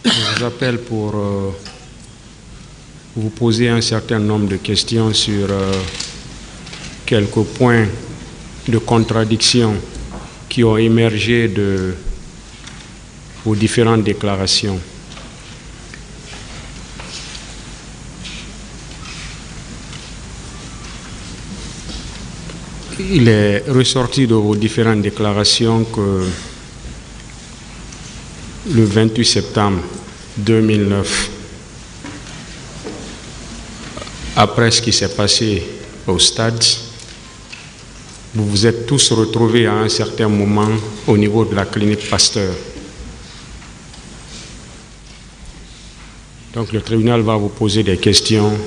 Je vous appelle pour vous poser un certain nombre de questions sur quelques points de contradiction qui ont émergé de vos différentes déclarations. Il est ressorti de vos différentes déclarations que le 28 septembre 2009, après ce qui s'est passé au stade, vous vous êtes tous retrouvés à un certain moment au niveau de la clinique Pasteur. Donc le tribunal va vous poser des questions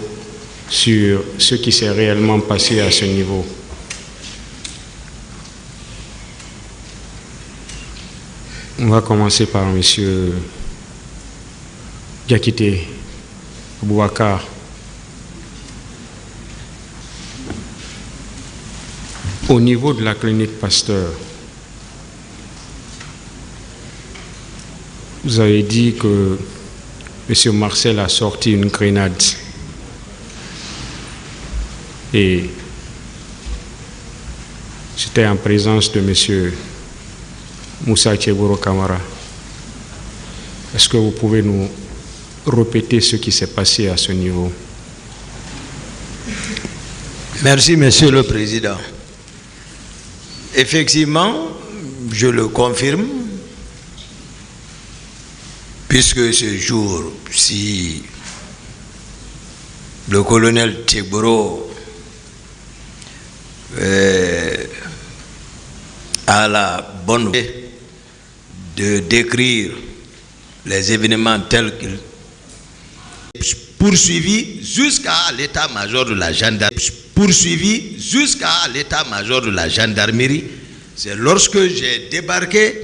sur ce qui s'est réellement passé à ce niveau. On va commencer par M. Diakité Boubacar. Au niveau de la clinique Pasteur, vous avez dit que M. Marcel a sorti une grenade et c'était en présence de M. Moussa Tcheboro Kamara. Est-ce que vous pouvez nous répéter ce qui s'est passé à ce niveau? Merci, Monsieur le Président. Effectivement, je le confirme, puisque ce jour, si le colonel Tcheboro a la bonne idée de décrire les événements tels qu'ils poursuivi jusqu'à l'état-major de la gendarmerie, c'est lorsque j'ai débarqué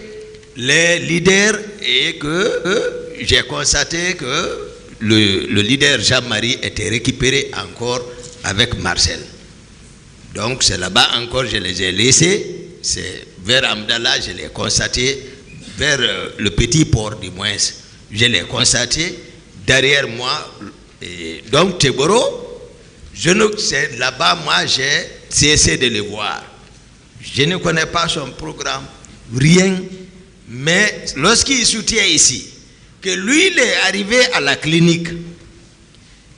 les leaders et que j'ai constaté que le leader Jean-Marie était récupéré encore avec Marcel. Donc c'est là-bas encore je les ai laissés, c'est vers Amdallah, je l'ai constaté, vers le petit port du moins, je l'ai constaté, derrière moi, et donc Tcheboro, c'est là-bas, moi j'ai cessé de le voir. Je ne connais pas son programme, rien, mais lorsqu'il soutient ici, que lui il est arrivé à la clinique,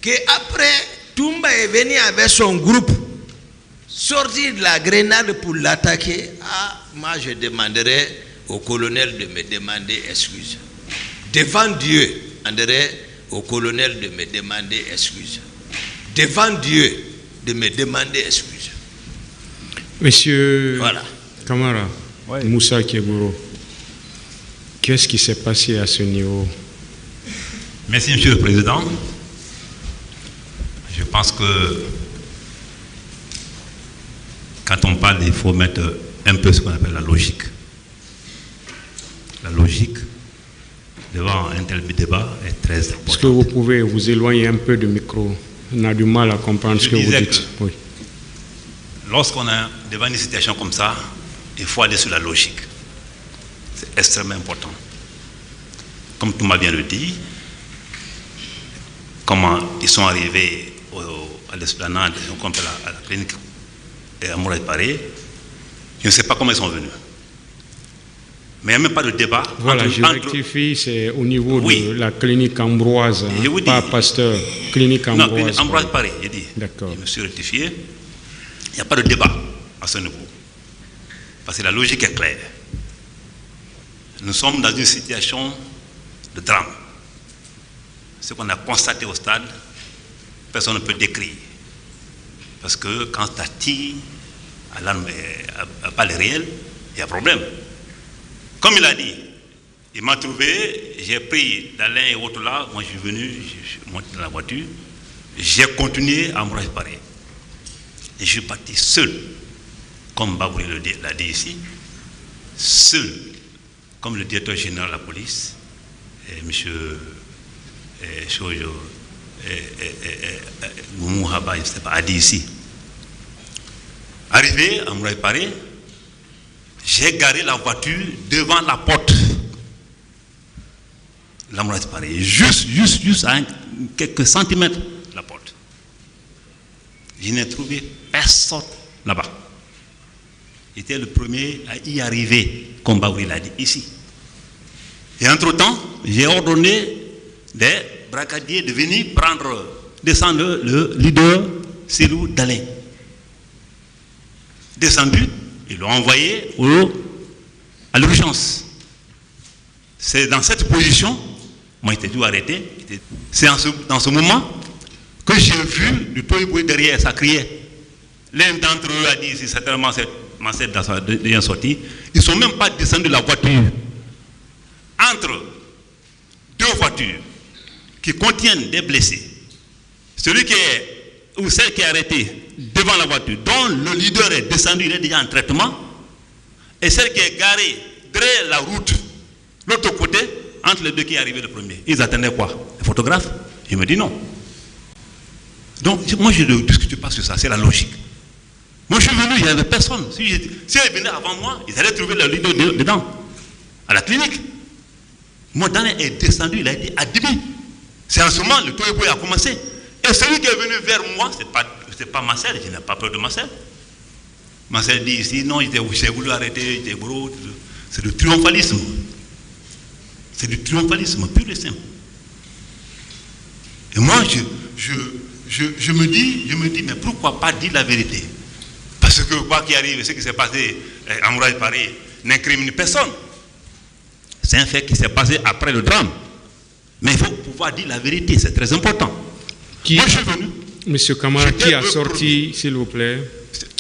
qu'après Toumba est venu avec son groupe, sortir de la grenade pour l'attaquer, moi je demanderai au colonel de me demander excuse. Devant Dieu, je demanderai au colonel de me demander excuse. Devant Dieu, de me demander excuse. Monsieur voilà. Kamara, ouais. Moussa Tcheboro, qu'est-ce qui s'est passé à ce niveau? Merci, Monsieur le Président. Je pense que quand on parle, il faut mettre un peu ce qu'on appelle la logique. La logique devant un tel débat est très importante. Est-ce que vous pouvez vous éloigner un peu du micro? On a du mal à comprendre ce que vous dites. Oui. Lorsqu'on est devant une situation comme ça, il faut aller sur la logique. C'est extrêmement important. Comme tout m'a bien le dit, comment ils sont arrivés à l'esplanade, à la clinique et à Mouraï Paré, je ne sais pas comment ils sont venus. Mais il n'y a même pas de débat. Voilà, je rectifie, c'est au niveau de la clinique Ambroise, pas Pasteur, clinique Ambroise. Non, clinique Ambroise Paris, j'ai dit. D'accord. Je me suis rectifié. Il n'y a pas de débat à ce niveau. Parce que la logique est claire. Nous sommes dans une situation de drame. Ce qu'on a constaté au stade, personne ne peut décrire. Parce que quand tu tires à l'arme à balles réelles, il y a problème. Comme il a dit, il m'a trouvé, j'ai pris dans l'un et l'autre là, moi je suis venu, je suis monté dans la voiture, j'ai continué à me réparer. Et je suis parti seul, comme Babouri l'a dit ici, seul, comme le directeur général de la police, M. Chojo, Goumou Haba, je ne sais pas, a dit ici. Arrivé à me réparer, j'ai garé la voiture devant la porte. la muraille pareille, juste à quelques centimètres de la porte. Je n'ai trouvé personne là-bas. J'étais le premier à y arriver, comme Baouri l'a dit, ici. Et entre-temps, j'ai ordonné des brigadiers de venir descendre le leader Cellou Dalein. Descendu, ils l'ont envoyé à l'urgence. C'est dans cette position, moi j'étais tout arrêté, c'est dans ce moment que j'ai vu le Toyiboué derrière, ça criait. L'un d'entre eux a dit, c'est certainement cette Marcel dans sa dernière sortie, ils ne sont même pas descendus de la voiture. Entre deux voitures qui contiennent des blessés, celui qui est, ou celle qui est arrêtée devant la voiture, dont le leader est descendu, il est déjà en traitement, et celle qui est garée derrière la route, l'autre côté, entre les deux qui est arrivé le premier. Ils attendaient quoi? Les photographes? Il me dit non. Donc, moi je ne discute pas sur ça, c'est la logique. Moi je suis venu, il n'y avait personne. Si ils venaient avant moi, ils allaient trouver le leader dedans, à la clinique. Mon Dalein est descendu, il a été admis. C'est en ce moment le Toyiboué a commencé. Et celui qui est venu vers moi, ce n'est pas Marcel, je n'ai pas peur de Marcel. Marcel dit ici, non, j'ai voulu arrêter, j'étais gros. C'est du triomphalisme. C'est du triomphalisme pur et simple. Et moi, je me dis, mais pourquoi pas dire la vérité? Parce que quoi qu'il arrive, ce qui s'est passé à Mouraille Paris n'incrimine personne. C'est un fait qui s'est passé après le drame. Mais il faut pouvoir dire la vérité, c'est très important. Moi, je suis venu. Monsieur Camara, qui a sorti, s'il vous plaît?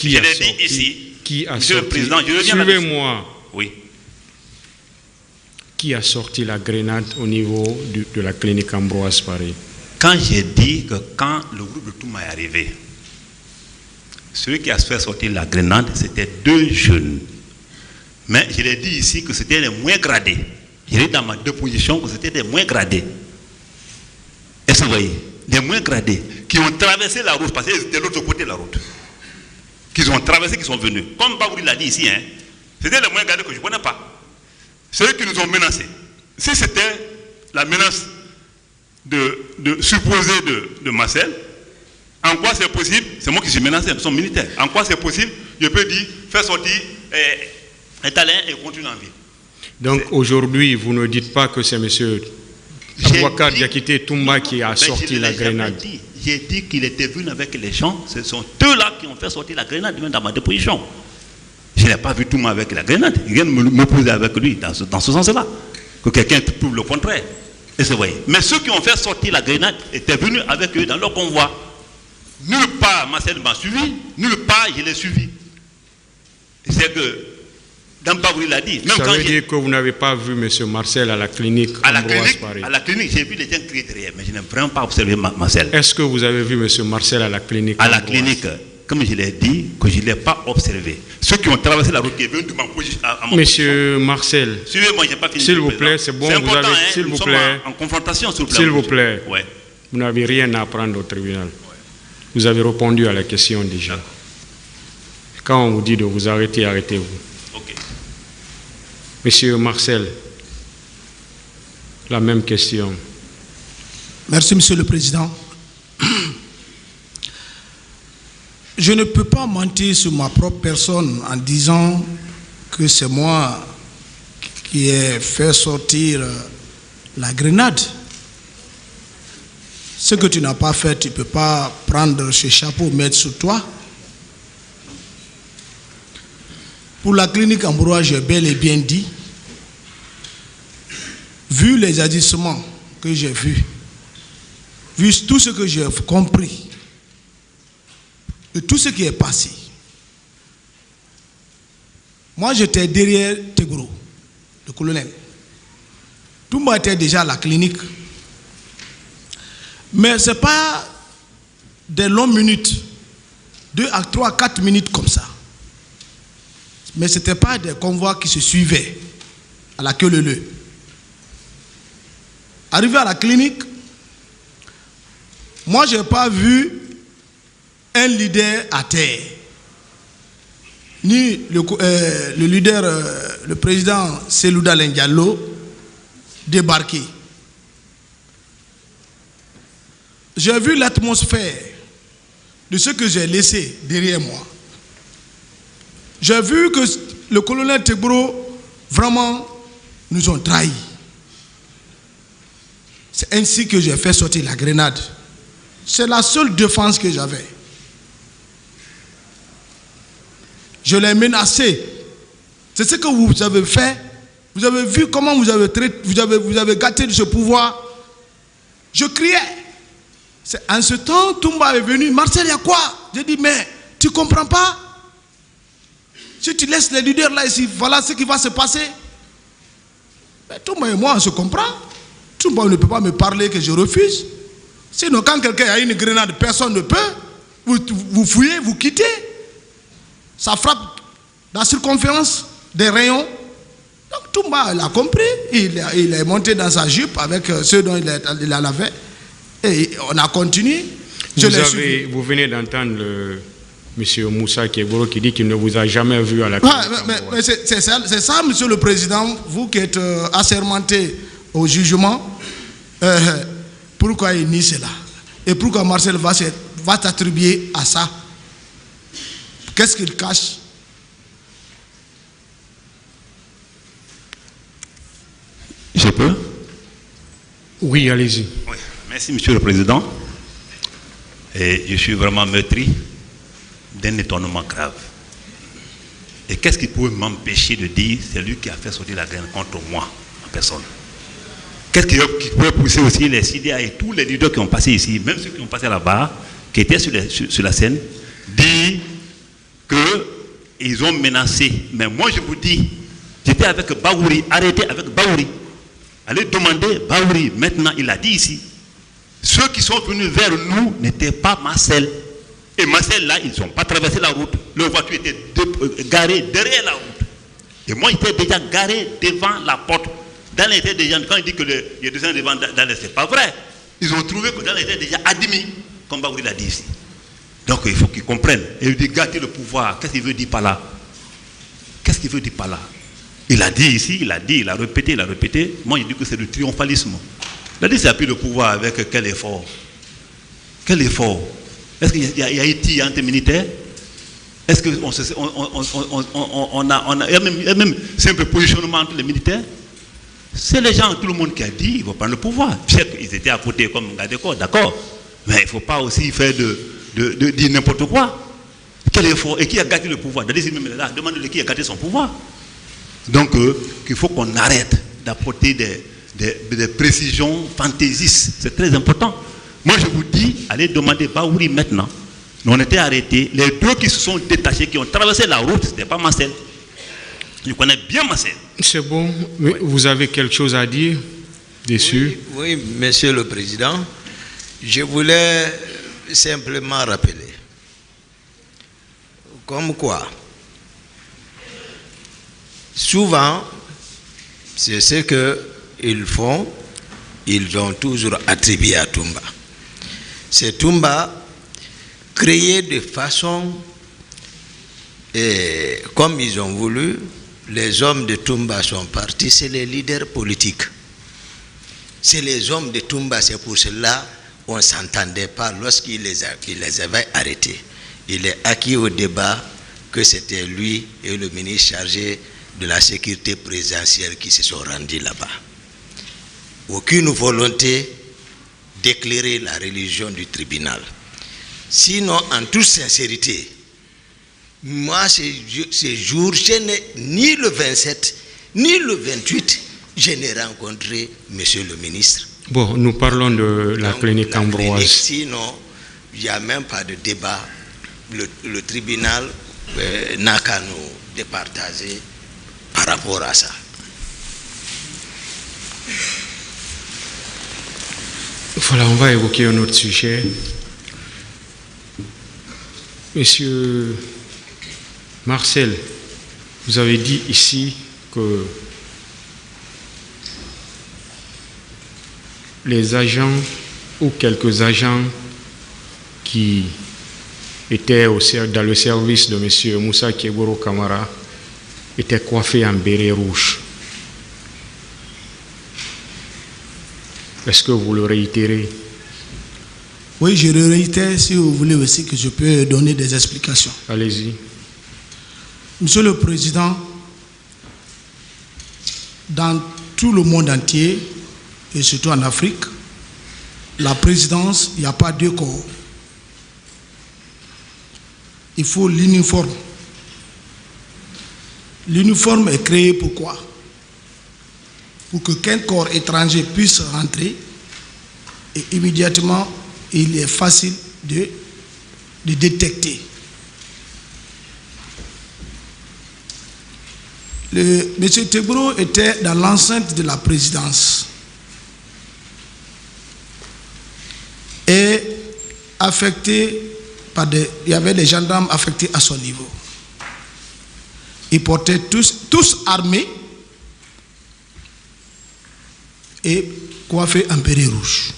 Je l'ai dit ici. Qui a Monsieur sorti? le Président, je reviens Suivez-moi. Oui. Qui a sorti la grenade au niveau de la clinique Ambroise Paris? Quand j'ai dit que quand le groupe de Touma est arrivé, celui qui a fait sortir la grenade, c'était deux jeunes. Mais je l'ai dit ici que c'était les moins gradés. Je l'ai dit dans ma déposition que c'était les moins gradés. Est-ce que vous voyez? Les moins gradés qui ont traversé la route, parce qu'ils étaient de l'autre côté de la route. Qu'ils ont traversé, qui sont venus. Comme Baouri l'a dit ici, hein, c'était les moins gradés que je ne connais pas. Ceux qui nous ont menacés. Si c'était la menace supposée de Marcel, en quoi c'est possible? C'est moi qui suis menacé, nous sommes militaires. En quoi c'est possible? Je peux dire, faire sortir un talent et continuer en vie. Donc aujourd'hui, vous ne dites pas que c'est M. Aboubacar Diakité Toumba qui a sorti la grenade. J'ai dit qu'il était venu avec les gens. Ce sont eux-là qui ont fait sortir la grenade, même dans ma déposition. Je n'ai pas vu Toumba avec la grenade. Il vient de m'opposer avec lui dans ce sens-là. Que quelqu'un prouve le contraire. Et c'est vrai. Mais ceux qui ont fait sortir la grenade étaient venus avec eux dans leur convoi. Nulle part Marcel m'a suivi, nulle part je l'ai suivi. C'est que, dans Baouri l'a dit. Même ça quand veut dire que vous n'avez pas vu M. Marcel à la clinique Ambroise Paris? À la clinique, j'ai vu les gens crier derrière, mais je n'ai vraiment pas observé Marcel. Est-ce que vous avez vu M. Marcel à la clinique À la Ambroise? clinique, comme je l'ai dit, que je ne l'ai pas observé. Ceux qui ont traversé la route, qui est venu de ma position. Monsieur Marcel, suivez-moi, je n'ai pas fini. s'il vous plaît, c'est bon, vous avez, s'il vous plaît, en confrontation sur le plan. S'il vous plaît, ouais. Vous n'avez rien à apprendre au tribunal. Vous avez répondu à la question déjà. Quand on vous dit de vous arrêter, arrêtez-vous. Ok. Monsieur Marcel, la même question. Merci, Monsieur le Président. Je ne peux pas mentir sur ma propre personne en disant que c'est moi qui ai fait sortir la grenade. Ce que tu n'as pas fait, tu ne peux pas prendre ce chapeau, mettre sur toi. Pour la clinique Ambroise, j'ai bel et bien dit, vu les agissements que j'ai vus, vu tout ce que j'ai compris, de tout ce qui est passé, moi j'étais derrière Tegoro, le colonel. Tout le monde était déjà à la clinique. Mais ce n'est pas des longues minutes, 2 à 3, 4 minutes comme ça. Mais ce n'était pas des convois qui se suivaient à la queue leu. Arrivé à la clinique, moi je n'ai pas vu un leader à terre, ni le leader, le président Cellou Dalein Diallo débarquer. j'ai vu l'atmosphère de ce que j'ai laissé derrière moi. J'ai vu que le colonel Tegboro, vraiment, nous ont trahis. C'est ainsi que j'ai fait sortir la grenade. C'est la seule défense que j'avais. Je l'ai menacé. C'est ce que vous avez fait. Vous avez vu comment vous avez gâté de ce pouvoir. Je criais. En ce temps, Toumba est venu. Marcel, il y a quoi? J'ai dit, mais tu ne comprends pas? Si tu laisses les leaders là ici, voilà ce qui va se passer. Mais Toumba et moi, on se comprend. Toumba ne peut pas me parler que je refuse. Sinon, quand quelqu'un a une grenade, personne ne peut. Vous fouillez, vous quittez. Ça frappe la circonférence des rayons. Donc Toumba, il a compris. Il est monté dans sa jupe avec ceux dont il a lavé. Et on a continué. Vous venez d'entendre M. Moussa Kegboro qui dit qu'il ne vous a jamais vu à la mais c'est ça, Monsieur le Président, vous qui êtes assermenté au jugement, pourquoi il nie cela? Et pourquoi Marcel va t'attribuer à ça? Qu'est-ce qu'il cache? Je peux? Oui, allez-y. Oui. Merci, Monsieur le Président. Et je suis vraiment meurtri d'un étonnement grave. Et qu'est-ce qui pouvait m'empêcher de dire c'est lui qui a fait sortir la grenade contre moi, en personne? Qu'est-ce qui pouvait pousser aussi les CDA et tous les leaders qui ont passé ici, même ceux qui ont passé là-bas, qui étaient sur la scène, dire qu'ils ont menacé. Mais moi, je vous dis, j'étais avec Baouri, arrêté avec Baouri. Allez demander Baouri. Maintenant, il a dit ici, ceux qui sont venus vers nous n'étaient pas Marcel. Et Marcel, là, ils n'ont pas traversé la route. Leur voiture était garée derrière la route. Et moi, j'étais déjà garé devant la porte. Dans les têtes des gens, quand il dit que il y a des gens devant, c'est pas vrai. Ils ont trouvé que dans les têtes déjà admis, comme Baouri l'a dit ici. Donc, il faut qu'ils comprennent. Et il dit gâter le pouvoir. Qu'est-ce qu'il veut dire par là? Qu'est-ce qu'il veut dire par là? Il a dit ici, il a répété. Moi, il dit que c'est du triomphalisme. Il a dit c'est appui le pouvoir avec quel effort? Quel effort? Est-ce qu'il y a été anti-militaire? Est-ce qu'il y a même simple positionnement entre les militaires? C'est les gens, tout le monde qui a dit, ils vont prendre le pouvoir. Ils étaient à côté comme Gadeko, d'accord. Mais il ne faut pas aussi faire de dire n'importe quoi. Quel effort? Et qui a gâté le pouvoir? Demandez qui a gâté son pouvoir. Donc, il faut qu'on arrête d'apporter des précisions fantaisistes. C'est très important. Moi, je vous dis, allez demander Baouri maintenant. On était arrêtés. Les deux qui se sont détachés, qui ont traversé la route, ce n'était pas Marcel. Je connais bien Marcel. C'est bon. Oui. Vous avez quelque chose à dire dessus? Oui, Monsieur le Président. Je voulais simplement rappeler. Comme quoi, souvent, c'est ce qu'ils font, ils ont toujours attribué à Toumba. C'est Toumba créé de façon, comme ils ont voulu, les hommes de Toumba sont partis, c'est les leaders politiques. C'est les hommes de Toumba, c'est pour cela qu'on ne s'entendait pas lorsqu'il les avait arrêtés. Il est acquis au débat que c'était lui et le ministre chargé de la sécurité présidentielle qui se sont rendus là-bas. Aucune volonté d'éclairer la religion du tribunal. Sinon, en toute sincérité, moi, ces jours, je n'ai ni le 27, ni le 28, je n'ai rencontré monsieur le ministre. Bon, nous parlons de la clinique Ambroise. Sinon, il n'y a même pas de débat. Le tribunal n'a qu'à nous départager par rapport à ça. Voilà, on va évoquer un autre sujet. Monsieur Marcel, vous avez dit ici que les agents ou quelques agents qui étaient dans le service de M. Moussa Kegboro Kamara étaient coiffés en béret rouge. Est-ce que vous le réitérez? Oui, je réitère, si vous voulez aussi que je peux donner des explications. Allez-y. Monsieur le Président, dans tout le monde entier, et surtout en Afrique, la présidence, il n'y a pas deux corps. Il faut l'uniforme. L'uniforme est créé pourquoi? Pour que qu'un corps étranger puisse rentrer et immédiatement il est facile de détecter. M. Tegboro était dans l'enceinte de la présidence et affecté par il y avait des gendarmes affectés à son niveau. Ils portaient tous armés et coiffés en béret rouge.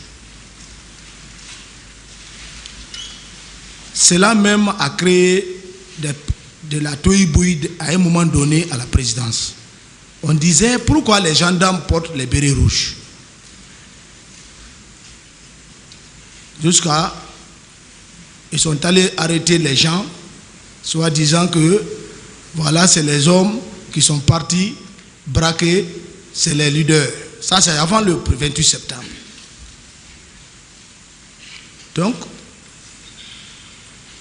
Cela même a créé de la tohu-bohu à un moment donné à la présidence. On disait pourquoi les gendarmes portent les bérets rouges. Jusqu'à ils sont allés arrêter les gens, soit disant que voilà, c'est les hommes qui sont partis braquer, c'est les leaders. Ça, c'est avant le 28 septembre. Donc,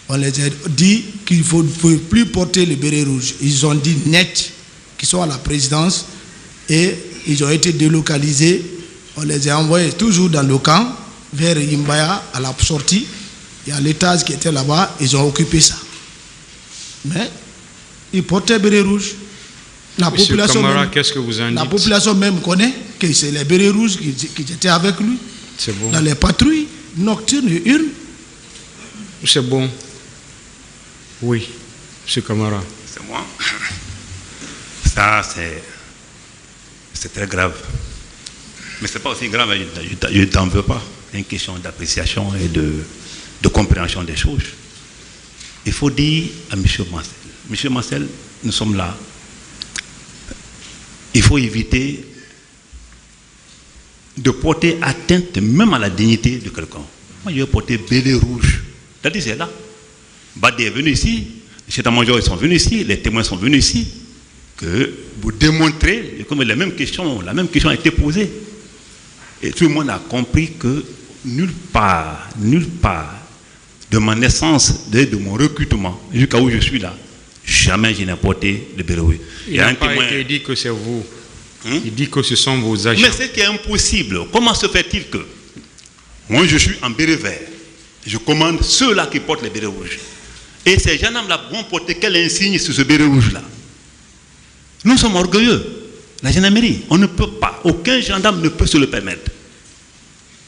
on les a dit qu'il ne faut plus porter le béret rouge. Ils ont dit net qu'ils sont à la présidence et ils ont été délocalisés. On les a envoyés toujours dans le camp, vers Yimbaya, à la sortie. Il y a l'étage qui était là-bas, ils ont occupé ça. Mais ils portaient béret rouge. La population Camara, qu'est-ce que vous en dites? La population même connaît que c'est les bérets rouges qui étaient avec lui. C'est bon. Dans les patrouilles nocturnes et urnes. C'est bon. Oui, M. Camara. C'est moi. Ça, c'est très grave. Mais ce n'est pas aussi grave, je ne t'en veux pas. C'est une question d'appréciation et de compréhension des choses. Il faut dire à M. Marcel, M. Marcel, nous sommes là. Il faut éviter de porter atteinte même à la dignité de quelqu'un. Moi, je vais porter béret rouge. C'est-à-dire, c'est là. Badé est venu ici, les états-majors sont venus ici, les témoins sont venus ici, que vous démontrez, comme la même question a été posée. Et tout le monde a compris que nulle part, de ma naissance, de mon recrutement, jusqu'à où je suis là, jamais je n'ai porté le béret rouge. Il n'a pas été dit que c'est vous. Il dit que ce sont vos agents. Mais c'est qui est impossible. Comment se fait-il que moi je suis en béret vert, je commande ceux-là qui portent les bérets rouges. Et ces gendarmes-là vont porter quel insigne sur ce béret rouge-là? Nous sommes orgueilleux. La gendarmerie, on ne peut pas, aucun gendarme ne peut se le permettre.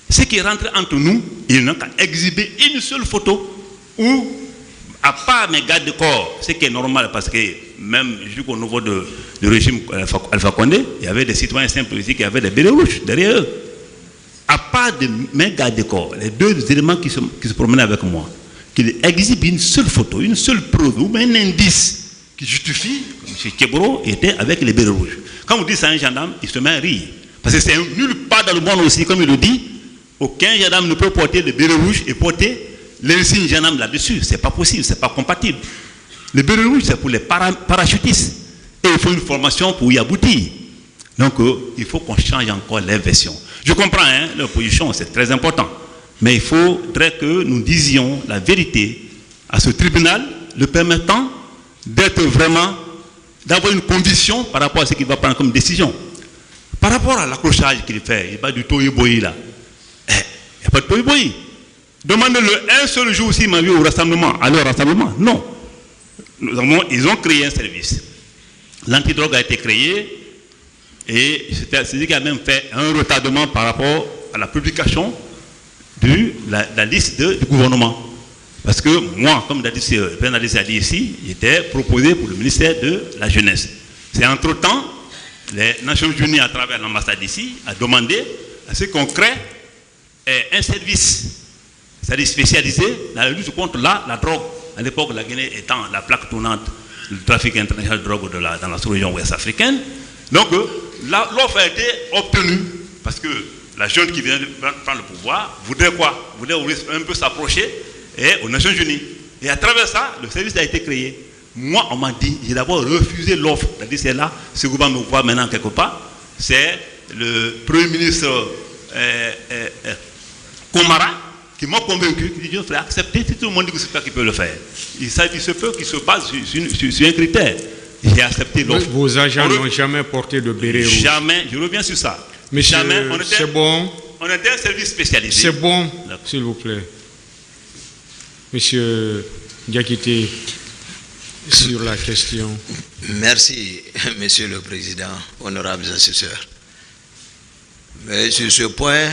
Ce qui rentre entre nous, il n'a qu'à exhiber une seule photo où, à part mes gardes de corps, ce qui est normal parce que même jusqu'au niveau du régime Alpha Condé, il y avait des citoyens simples ici qui avaient des bérets rouges derrière eux. À part de mes gardes de corps, les deux éléments qui se promenaient avec moi, qu'il exhibe une seule photo, une seule preuve ou un indice qui justifie que M. Tegboro était avec les bérets rouges. Quand vous dites ça à un gendarme, il se met à rire. Parce que c'est nulle part dans le monde aussi, comme il le dit, aucun gendarme ne peut porter le béret rouge et porter l'insigne gendarme là-dessus. C'est pas possible, c'est pas compatible. Le béret rouge, c'est pour les parachutistes. Et il faut une formation pour y aboutir. Donc, il faut qu'on change encore les versions. Je comprends, leur position, c'est très important. Mais il faudrait que nous disions la vérité à ce tribunal, le permettant d'être vraiment, d'avoir une conviction par rapport à ce qu'il va prendre comme décision. Par rapport à l'accrochage qu'il fait, il n'y a pas du tohu-bohu là. Il n'y a pas de tohu-bohu. Demandez-le un seul jour s'il m'a vu au rassemblement, à leur rassemblement. Non. Ils ont créé un service. L'antidrogue a été créé et c'est ce qui a même fait un retardement par rapport à la publication de la liste du gouvernement. Parce que moi, comme le président a dit ici, j'étais proposé pour le ministère de la Jeunesse. C'est entre-temps, les Nations Unies, à travers l'ambassade ici, a demandé à ce qu'on crée un service, c'est-à-dire spécialisé dans la lutte contre la drogue. À l'époque, la Guinée étant la plaque tournante du trafic international de drogue dans la sous-région ouest africaine. Donc, l'offre a été obtenue parce que la junte qui vient de prendre le pouvoir voudrait quoi? Voudrait un peu s'approcher aux Nations Unies. Et à travers ça, le service a été créé. Moi, on m'a dit, j'ai d'abord refusé l'offre. C'est-à-dire, c'est là, Segouba me voit maintenant quelque part. C'est le Premier ministre Komara qui m'a convaincu, qui dit, je vais accepter, si tout le monde dit que c'est pas qui peut le faire. Il se peut qu'il se base sur un critère. J'ai accepté l'offre. Vos agents n'ont jamais porté de béret rouge. Jamais, je reviens sur ça. Monsieur, c'est bon. On était un service spécialisé. C'est bon, s'il vous plaît. Monsieur Diakité, sur la question. Merci, Monsieur le Président, honorables assesseurs. Mais sur ce point,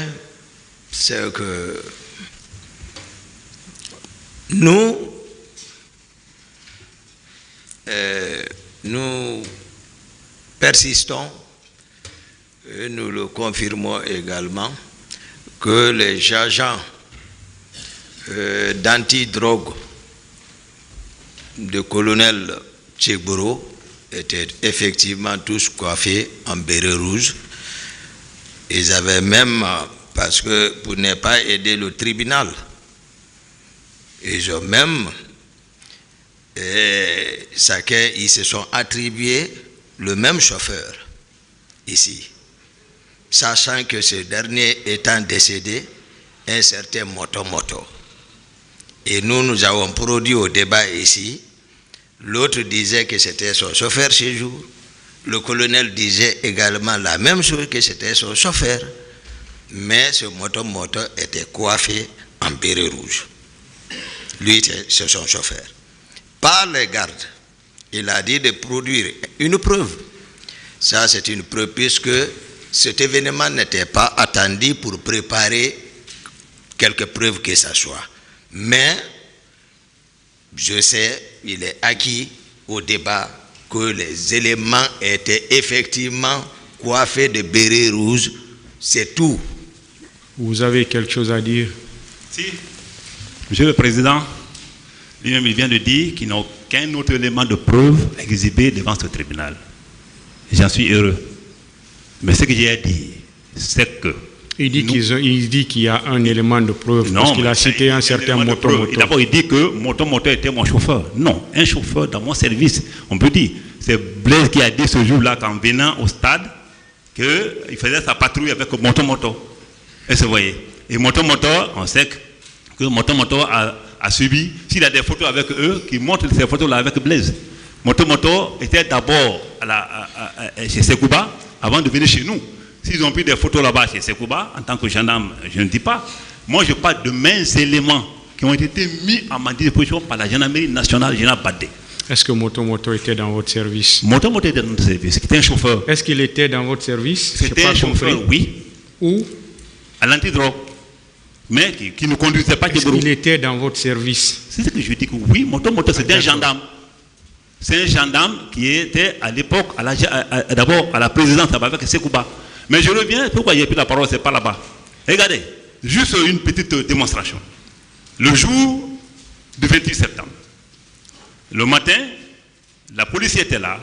c'est que nous persistons, et nous le confirmons également, que les agents d'antidrogue de colonel Tchegboro étaient effectivement tous coiffés en béret rouge. Ils avaient même, parce que pour ne pas aider le tribunal, ils ont même, ils se sont attribués le même chauffeur ici, sachant que ce dernier étant décédé, un certain Moto. Et nous avons produit au débat ici, l'autre disait que c'était son chauffeur chez jour, le colonel disait également la même chose, que c'était son chauffeur, mais ce Moto était coiffé en béret rouge. Lui, c'est son chauffeur. Par les gardes, il a dit de produire une preuve. Ça, c'est une preuve puisque cet événement n'était pas attendu pour préparer quelques preuves que ce soit. Mais, je sais, il est acquis au débat que les éléments étaient effectivement coiffés de béret rouge. C'est tout. Vous avez quelque chose à dire? Si. Monsieur le Président, lui-même, il vient de dire qu'il n'a aucun autre élément de preuve exhibé devant ce tribunal. J'en suis heureux. Mais ce que j'ai à dire, c'est que... Il dit qu'il y a un élément de preuve, parce qu'il a cité un certain Moto. D'abord, il dit que Moto était mon chauffeur. Non, un chauffeur dans mon service. On peut dire, c'est Blaise qui a dit ce jour-là, qu'en venant au stade, qu'il faisait sa patrouille avec Moto. Et vous voyez. Et Moto, on sait que Moto a subi, s'il a des photos avec eux, qui montrent ces photos-là avec Blaise. Moto était d'abord chez Sekouba, avant de venir chez nous. S'ils ont pris des photos là-bas chez Sekouba, en tant que gendarme, je ne dis pas. Moi, je parle de mains éléments qui ont été mis à ma disposition par la gendarmerie nationale, Général Badé. Est-ce que Moto était dans votre service? Moto était dans notre service, c'était un chauffeur. Est-ce qu'il était dans votre service? C'était un chauffeur, oui. Où? À l'antidrogue. Mais qui ne conduisait pas. Est-ce qu'il était dans votre service? C'est ce que je dis que oui, Moto c'était un gendarme. C'est un gendarme qui était à l'époque, d'abord à la présidence avec Sekouba. Mais je reviens, pourquoi il n'y a plus la parole, c'est pas là-bas. Regardez, juste une petite démonstration. Le jour du 28 septembre, le matin, la police était là,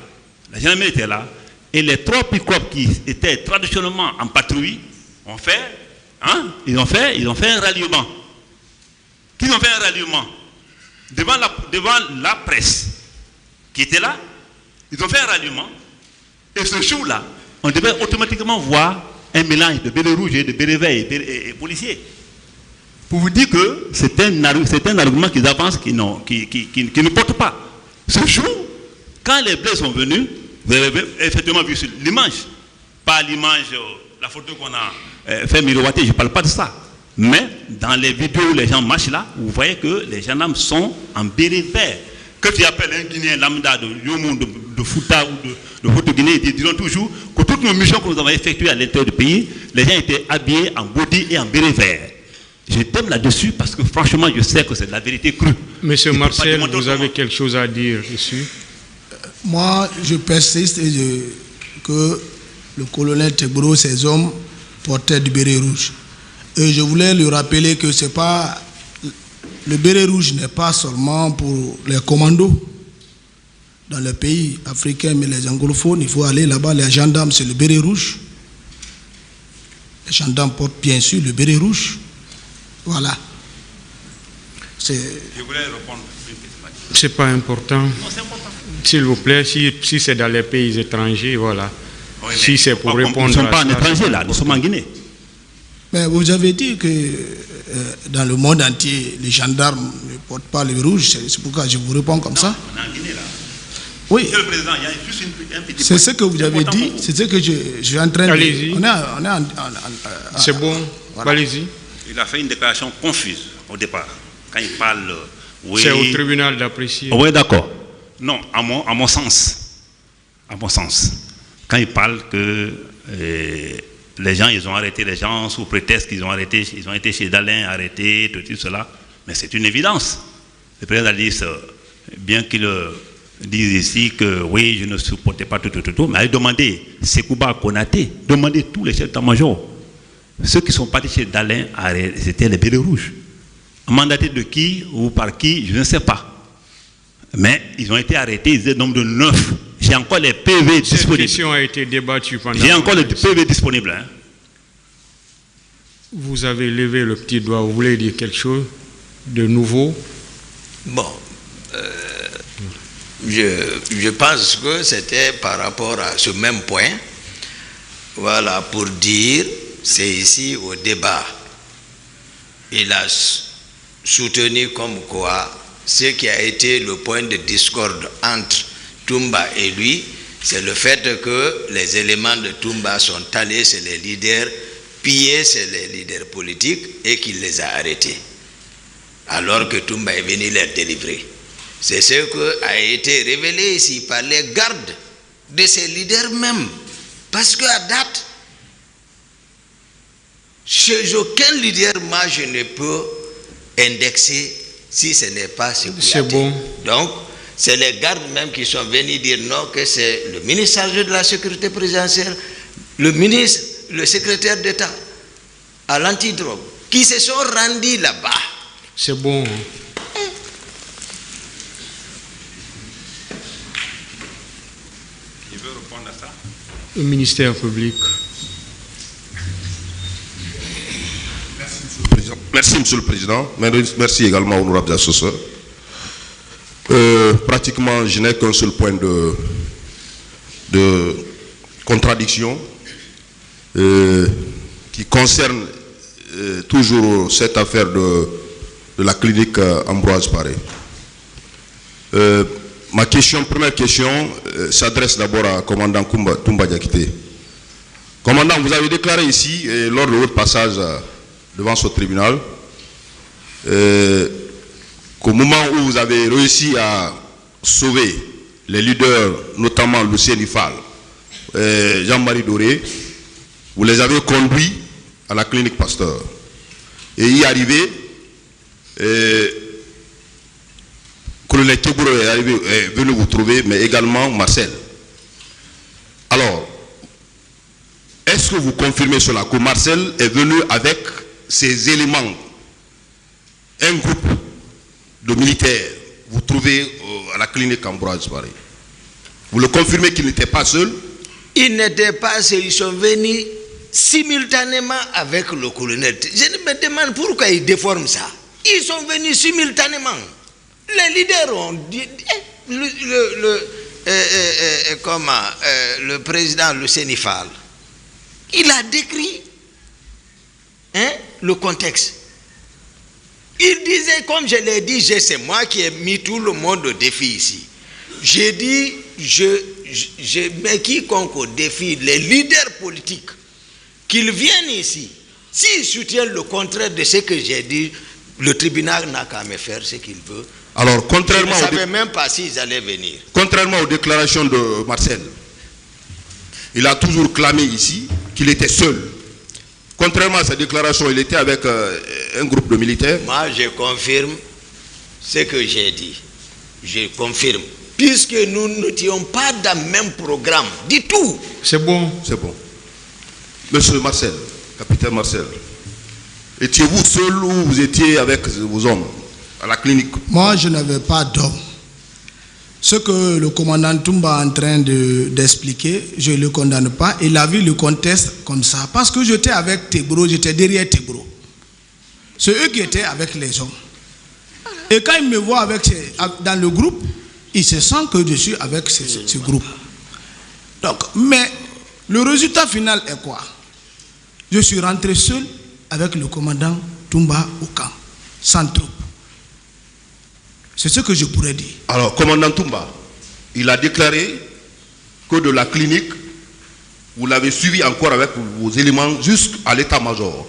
la gendarmerie était là, et les 3 pick-up qui étaient traditionnellement en patrouille ils ont fait un ralliement. Qu'ils ont fait un ralliement devant la presse qui était là, ils ont fait un ralliement, et ce jour-là, on devait automatiquement voir un mélange de béret rouge et de béret vert et policiers. Pour vous dire que c'est un argument qu'ils avancent qui ne porte pas. Ce jour, quand les blés sont venus, vous avez effectivement vu sur l'image, pas l'image, la photo qu'on a fait miroiter, je ne parle pas de ça. Mais dans les vidéos où les gens marchent là, vous voyez que les gendarmes sont en béret vert. Que tu appelles un Guinéen lambda de Yomou, de Fouta ou de Haute-Guinée, ils diront toujours que toutes nos missions que nous avons effectuées à l'intérieur du pays, les gens étaient habillés en body et en béret vert. Je t'aime là-dessus parce que franchement, je sais que c'est de la vérité crue. Monsieur Marcel, vous avez quelque chose à dire dessus? Moi, je persiste que le colonel Tchegboro, ses hommes, portaient du béret rouge. Et je voulais lui rappeler que c'est pas... Le béret rouge n'est pas seulement pour les commandos dans le pays africain, mais les anglophones, il faut aller là-bas, les gendarmes, c'est le béret rouge. Les gendarmes portent bien sûr le béret rouge. Voilà. Je voulais répondre. C'est pas important. Non, c'est important. S'il vous plaît, si c'est dans les pays étrangers, voilà. Oui, Si c'est pour répondre nous ne sommes à pas en ça, étranger c'est là, nous sommes en Guinée. Mais vous avez dit que dans le monde entier, les gendarmes ne portent pas le rouge. C'est pourquoi je vous réponds comme ça. On est en Guinée là. Oui, Monsieur le Président, il y a juste un petit c'est point. ce que vous avez important dit. pour vous. C'est ce que je suis en train de... Allez-y. On est C'est bon, Voilà. allez-y. Il a fait une déclaration confuse au départ. Quand il parle, oui. C'est au tribunal d'apprécier. Oui, d'accord. Non, à mon sens. À mon sens. Quand il parle que les gens, ils ont arrêté les gens sous prétexte qu'ils ont arrêté, ils ont été chez Dalin, arrêtés, tout cela. Mais c'est une évidence. Le président a dit, bien qu'il dise ici que oui, je ne supportais pas tout, mais allez demander Sekouba Konaté, demandez tous les chefs d'état-major. Ceux qui sont partis chez Dalin, c'était les bérets rouges. Mandatés de qui ou par qui, je ne sais pas. Mais ils ont été arrêtés, ils étaient nombre de 9. J'ai encore les PV Cette disponibles. question a été débattue pendant... J'ai encore les PV disponibles. Hein. Vous avez levé le petit doigt, vous voulez dire quelque chose de nouveau? Bon, je pense que c'était par rapport à ce même point. Voilà, pour dire, c'est ici au débat. Il a soutenu comme quoi ce qui a été le point de discorde entre Toumba et lui, c'est le fait que les éléments de Toumba sont allés chez les leaders, pillés chez les leaders politiques et qu'il les a arrêtés. Alors que Toumba est venu les délivrer. C'est ce qui a été révélé ici par les gardes de ces leaders même. Parce qu'à date, chez aucun leader, moi, je ne peux indexer si ce n'est pas ce C'est bon. Donc, c'est les gardes même qui sont venus dire non, que c'est le ministre chargé de la sécurité présidentielle, le ministre, le secrétaire d'État à l'antidrogue, qui se sont rendus là-bas. C'est bon. Il veut répondre à ça. Le ministère public. Merci, Monsieur le Président. Merci également, honorables assesseurs. Pratiquement, je n'ai qu'un seul point de contradiction qui concerne toujours cette affaire de la clinique Ambroise Paré. Ma première question, s'adresse d'abord à commandant Toumba Diakité. Commandant, vous avez déclaré ici, lors de votre passage devant ce tribunal, qu'au moment où vous avez réussi à sauver les leaders, notamment Lucien Ifal, Jean-Marie Doré, vous les avez conduits à la clinique Pasteur. Et y arrivé, colonel Tegouro est venu vous trouver, mais également Marcel. Alors, est-ce que vous confirmez cela, que Marcel est venu avec ces éléments, un groupe de militaires, vous trouvez à la clinique Ambroise Paré? Vous le confirmez qu'il n'était pas seul? Ils n'étaient pas seuls, ils sont venus simultanément avec le colonel. Je me demande pourquoi ils déforment ça. Ils sont venus simultanément. Les leaders ont dit, le président Lucien Ifal, il a décrit le contexte. Il disait, comme je l'ai dit, c'est moi qui ai mis tout le monde au défi ici. J'ai dit, je mets quiconque au défi, les leaders politiques, qu'ils viennent ici. S'ils soutiennent le contraire de ce que j'ai dit, le tribunal n'a qu'à me faire ce qu'il veut. Alors, contrairement je ne savais même pas s'ils allaient venir. Contrairement aux déclarations de Marcel, il a toujours clamé ici qu'il était seul. Contrairement à sa déclaration, il était avec un groupe de militaires. Moi, je confirme ce que j'ai dit. Je confirme. Puisque nous n'étions pas dans le même programme du tout. C'est bon. C'est bon. Monsieur Marcel, capitaine Marcel, étiez-vous seul ou vous étiez avec vos hommes à la clinique? Moi, je n'avais pas d'homme. Ce que le commandant Toumba est en train d'expliquer, je ne le condamne pas. Il a vu le contexte comme ça. Parce que j'étais avec Tegbro, j'étais derrière Tegbro. C'est eux qui étaient avec les hommes. Et quand ils me voient dans le groupe, ils se sentent que je suis avec ce groupe. Donc, mais le résultat final est quoi? Je suis rentré seul avec le commandant Toumba au camp, sans troupe. C'est ce que je pourrais dire. Alors, commandant Toumba, il a déclaré que de la clinique, vous l'avez suivi encore avec vos éléments jusqu'à l'état-major.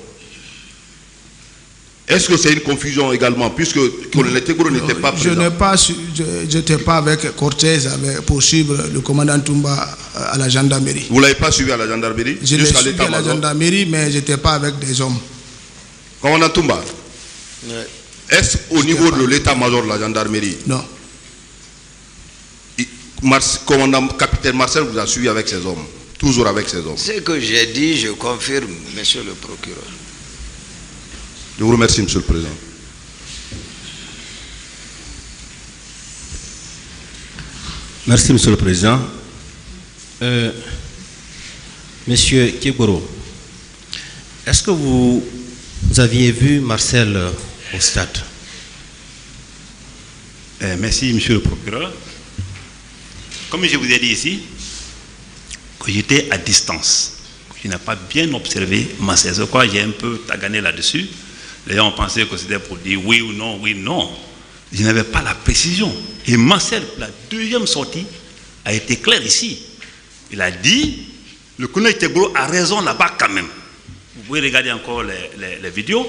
Est-ce que c'est une confusion également, puisque le colonel Tegbro n'était pas présent? Je n'étais pas avec Cortez pour suivre le commandant Toumba à la gendarmerie. Vous ne l'avez pas suivi à la gendarmerie? Je l'ai suivi à la gendarmerie, mais je n'étais pas avec des hommes. Commandant Toumba, est-ce au niveau de l'état-major de la gendarmerie? Non. Commandant capitaine Marcel vous a suivi avec ses hommes, toujours avec ses hommes. Ce que j'ai dit, je confirme, monsieur le procureur. Je vous remercie, monsieur le président. Merci, monsieur le président. Monsieur Kegboro, est-ce que vous aviez vu Marcel au stade? Merci, monsieur le procureur. Comme je vous ai dit ici, que j'étais à distance, que je n'ai pas bien observé Marcel. C'est quoi, j'ai un peu tagané là-dessus. Les gens ont pensé que c'était pour dire oui ou non, oui, non. Je n'avais pas la précision. Et Marcel, la deuxième sortie, a été claire ici. Il a dit, le colonel Tegbro a raison là-bas quand même. Vous pouvez regarder encore les vidéos,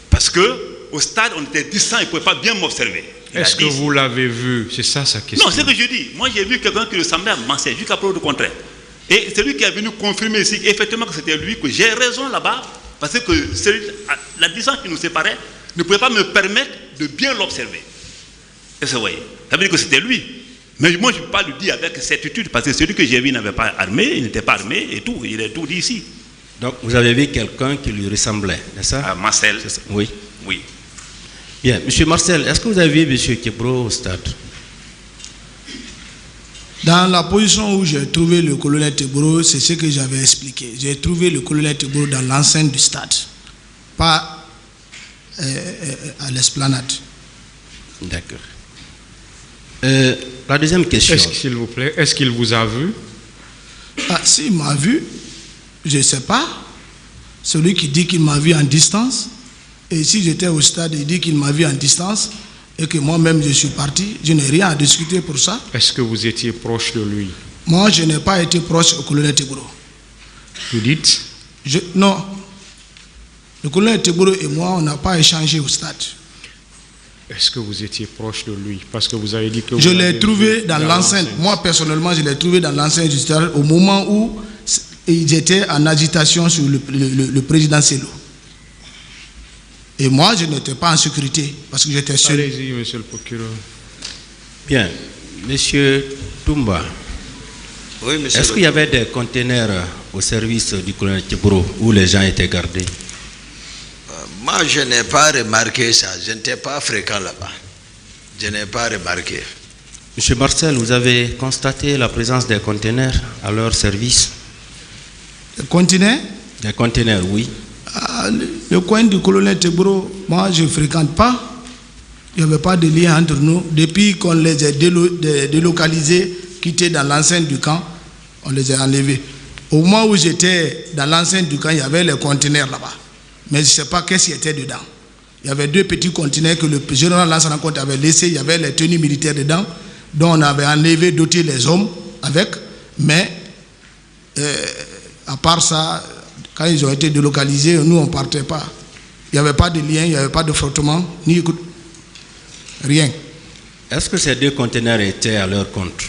parce qu'au stade, on était distants, il ne pouvait pas bien m'observer. Est-ce que vous l'avez vu? C'est ça sa question. Non, c'est ce que je dis. Moi, j'ai vu quelqu'un qui ressemblait à Marcel, jusqu'à preuve du contraire. Et c'est lui qui est venu confirmer ici, effectivement, que c'était lui, que j'ai raison là-bas. Parce que la distance qui nous séparait ne pouvait pas me permettre de bien l'observer. Est-ce que vous voyez? Ça veut dire que c'était lui. Mais moi, je ne peux pas le dire avec certitude, parce que celui que j'ai vu n'avait pas armé, il n'était pas armé et tout. Il est tout dit ici. Donc, vous avez vu quelqu'un qui lui ressemblait, n'est-ce ça? À Marcel. Oui. Oui. Bien. Monsieur Marcel, est-ce que vous avez vu monsieur Kegbro au stade? Dans la position où j'ai trouvé le colonel Tegbro, c'est ce que j'avais expliqué. J'ai trouvé le colonel Tegbro dans l'enceinte du stade, pas à l'esplanade. D'accord. La deuxième question. S'il vous plaît, est-ce qu'il vous a vu? Ah, s'il m'a vu, je ne sais pas. Celui qui dit qu'il m'a vu en distance, et si j'étais au stade, il dit qu'il m'a vu en distance, et que moi-même je suis parti, je n'ai rien à discuter pour ça. Est-ce que vous étiez proche de lui? Moi, je n'ai pas été proche au colonel Tegbro. Vous dites? Non. Le colonel Tegbro et moi, on n'a pas échangé au stade. Est-ce que vous étiez proche de lui? Parce que vous avez dit que... Je l'ai trouvé dans l'enceinte. Moi, personnellement, je l'ai trouvé dans l'enceinte du stade au moment où ils étaient en agitation sur le président Selou. Et moi, je n'étais pas en sécurité parce que j'étais seul. Allez-y, monsieur le procureur. Bien. Monsieur Toumba, Oui, monsieur. est-ce qu'il y avait des conteneurs au service du colonel Kegbro où les gens étaient gardés? Moi, je n'ai pas remarqué ça. Je n'étais pas fréquent là-bas. Je n'ai pas remarqué. Monsieur Marcel, vous avez constaté la présence des conteneurs à leur service? Le conteneur? Des conteneurs, oui. Le coin du colonel Tegbro, moi, je ne fréquente pas. Il n'y avait pas de lien entre nous. Depuis qu'on les a délocalisés, quittés dans l'enceinte du camp, on les a enlevés. Au moment où j'étais dans l'enceinte du camp, il y avait les conteneurs là-bas. Mais je ne sais pas qu'est-ce qui était dedans. Il y avait deux petits conteneurs que le général Lansana Conté avait laissés. Il y avait les tenues militaires dedans, dont on avait enlevé, doté les hommes avec. Mais, à part ça, quand ils ont été délocalisés, nous, on ne partait pas. Il n'y avait pas de lien, il n'y avait pas de frottement, ni rien. Est-ce que ces deux conteneurs étaient à leur compte?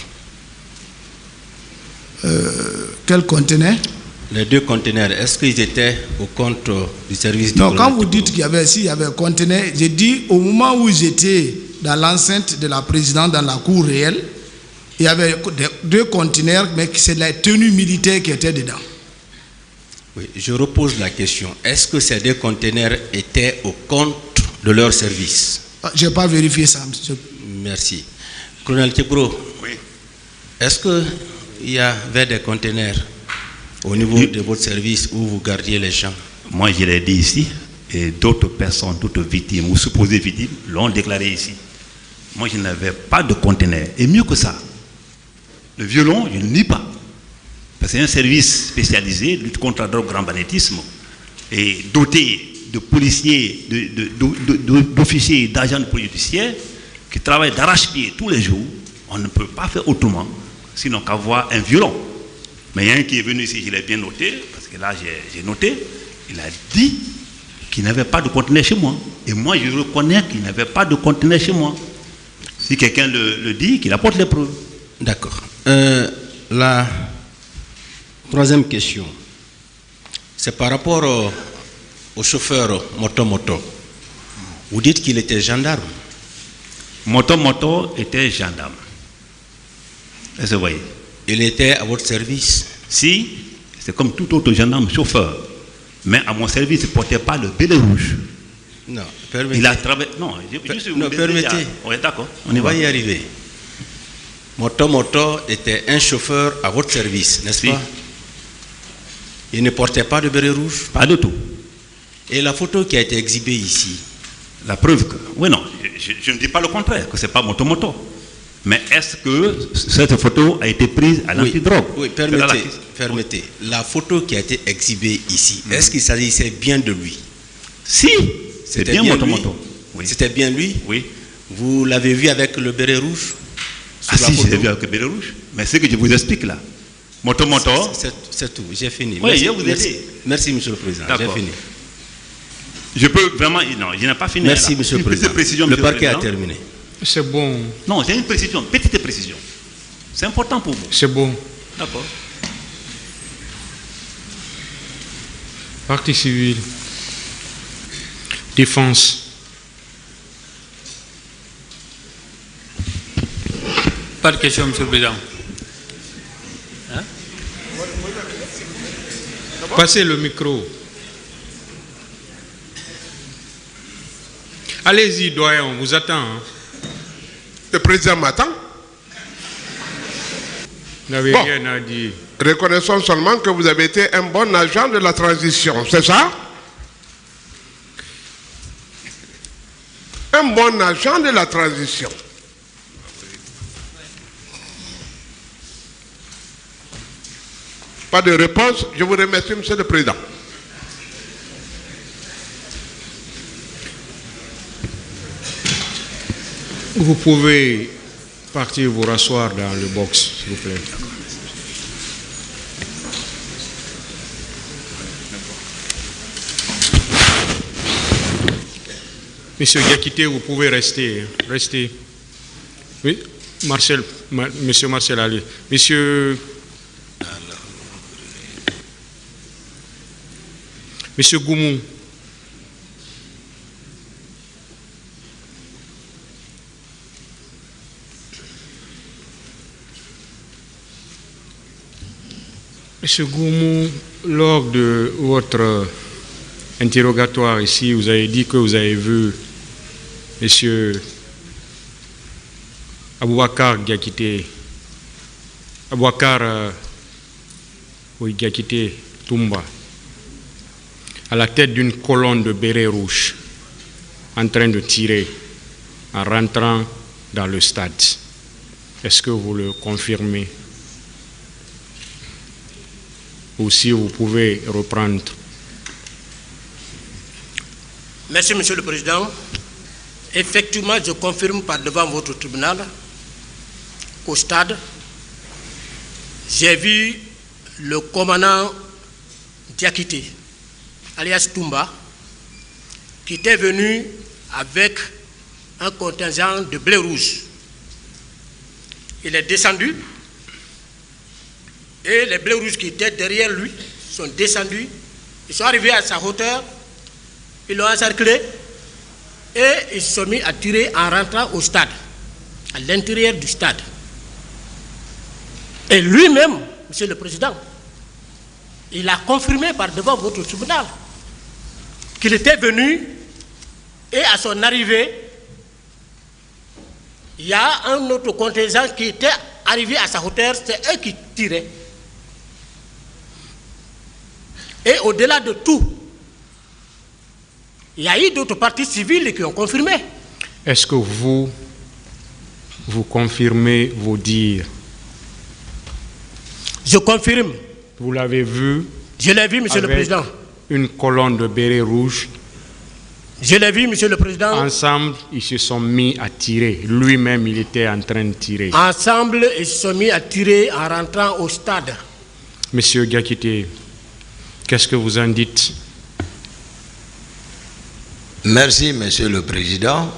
Quel conteneur? Les deux conteneurs, est-ce qu'ils étaient au compte du service du Non, colonel quand vous Tegbro? dites qu'il y avait, s'il y avait un conteneur, j'ai dit au moment où j'étais dans l'enceinte de la présidente, dans la cour réelle, il y avait deux conteneurs, mais c'est la tenue militaire qui était dedans. Oui, je repose la question. Est-ce que ces deux conteneurs étaient au compte de leur service? Je n'ai pas vérifié ça, monsieur. Merci. Colonel Kegbro, Est-ce qu'il y avait des conteneurs au niveau de votre service où vous gardiez les gens? Moi, je l'ai dit ici, et d'autres personnes, d'autres victimes ou supposées victimes l'ont déclaré ici. Moi, je n'avais pas de conteneur. Et mieux que ça, le violon, je ne nie pas. Parce que c'est un service spécialisé, lutte contre la drogue, grand banditisme, et doté de policiers, d'officiers, d'agents de police judiciaire qui travaillent d'arrache-pied tous les jours. On ne peut pas faire autrement, sinon qu'avoir un violon. Mais il y a un qui est venu ici, je l'ai bien noté, parce que là j'ai noté, il a dit qu'il n'avait pas de conteneur chez moi. Et moi je reconnais qu'il n'avait pas de conteneur chez moi. Si quelqu'un le dit, qu'il apporte les preuves. D'accord. La troisième question, c'est par rapport au chauffeur moto-moto. Vous dites qu'il était gendarme. Moto-moto était gendarme. Est-ce que vous voyez? Il était à votre service? Si, c'est comme tout autre gendarme chauffeur. Mais à mon service, il ne portait pas le béret rouge. Non, permettez. Il a travaillé. Non, permettez. Oui, d'accord. On va y arriver. Moto-moto était un chauffeur à votre service, n'est-ce pas? Il ne portait pas de béret rouge? Pas du tout. Et la photo qui a été exhibée ici? La preuve que... Oui, non, je ne dis pas le contraire, que ce n'est pas moto-moto. Mais est-ce que cette photo a été prise à l'antidrogue? Oui, permettez. La photo qui a été exhibée ici, est-ce qu'il s'agissait bien de lui? Si, c'est bien moto-moto. Oui. C'était bien lui? Oui. Vous l'avez vu avec le béret rouge? Ah si, je l'ai vu avec le béret rouge. Mais ce que je vous explique là, moto-moto... C'est tout, j'ai fini. Oui, je vais vous aider. Merci, monsieur le président, j'ai fini. Je peux vraiment... Non, je n'ai pas fini. Merci, là. monsieur le président. Le parquet a terminé. C'est bon. Non, j'ai une précision, petite précision. C'est important pour vous. C'est bon. D'accord. Partie civile. Défense. Pas de question, monsieur le président. Hein? Passez le micro. Allez-y, doyen, on vous attend. Hein. Le président m'attend. Vous n'avez rien à dire. Reconnaissons seulement que vous avez été un bon agent de la transition, c'est ça? Un bon agent de la transition. Pas de réponse, je vous remercie, monsieur le président. Vous pouvez partir vous rasseoir dans le box, s'il vous plaît. Monsieur Diakité, vous pouvez rester. Restez. Oui, Marcel, monsieur Marcel, allez. Monsieur Goumou. Monsieur Goumou, lors de votre interrogatoire ici, vous avez dit que vous avez vu monsieur Aboubakar Diakité, Diakité Toumba, à la tête d'une colonne de bérets rouges, en train de tirer, en rentrant dans le stade. Est-ce que vous le confirmez? Ou si vous pouvez reprendre. Merci, monsieur le président. Effectivement, je confirme par devant votre tribunal qu'au stade, j'ai vu le commandant Diakité, alias Toumba, qui était venu avec un contingent de blé rouge. Il est descendu et les blés rouges qui étaient derrière lui sont descendus. Ils sont arrivés à sa hauteur, ils l'ont encerclé et ils se sont mis à tirer en rentrant au stade, à l'intérieur du stade. Et lui-même, monsieur le président, il a confirmé par devant votre tribunal qu'il était venu et à son arrivée, il y a un autre contingent qui était arrivés à sa hauteur, c'est eux qui tiraient. Et au-delà de tout, il y a eu d'autres parties civiles qui ont confirmé. Est-ce que vous confirmez vos dires? Je confirme. Vous l'avez vu? Je l'ai vu, Monsieur le Président. Une colonne de bérets rouges. Je l'ai vu, Monsieur le Président. Ensemble, ils se sont mis à tirer. Lui-même, il était en train de tirer. Ensemble, ils se sont mis à tirer en rentrant au stade. Monsieur Gakité, qu'est-ce que vous en dites? Merci, Monsieur le Président.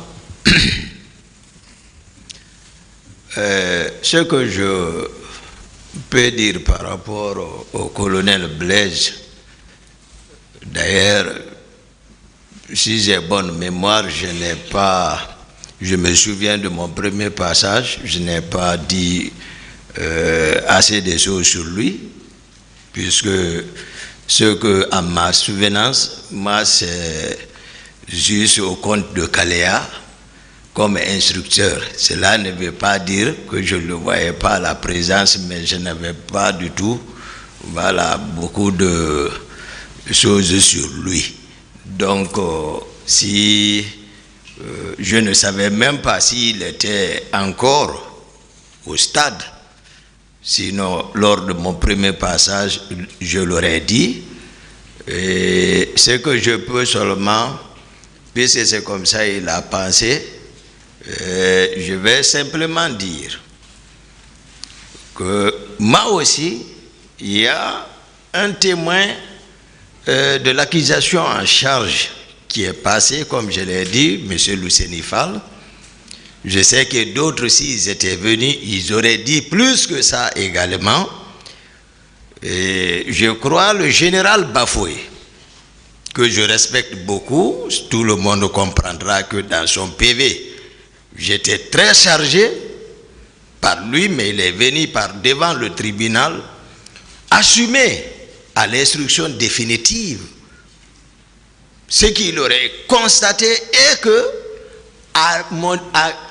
Ce que je peux dire par rapport au colonel Blaise, d'ailleurs, si j'ai bonne mémoire, je me souviens de mon premier passage, je n'ai pas dit assez de choses sur lui, puisque ce que, à ma souvenance, moi, c'est juste au compte de Caléa comme instructeur. Cela ne veut pas dire que je ne le voyais pas à la présence, mais je n'avais pas du tout, beaucoup de choses sur lui. Donc, je ne savais même pas s'il était encore au stade. Sinon, lors de mon premier passage, je l'aurais dit. Et ce que je peux seulement, puisque c'est comme ça il a pensé, je vais simplement dire que moi aussi, il y a un témoin de l'accusation en charge qui est passé, comme je l'ai dit, M. Lucénifal. Je sais que d'autres, s'ils étaient venus, ils auraient dit plus que ça également. Et je crois le général Bafoué, que je respecte beaucoup, tout le monde comprendra que dans son PV, j'étais très chargé par lui, mais il est venu par devant le tribunal assumer à l'instruction définitive ce qu'il aurait constaté et que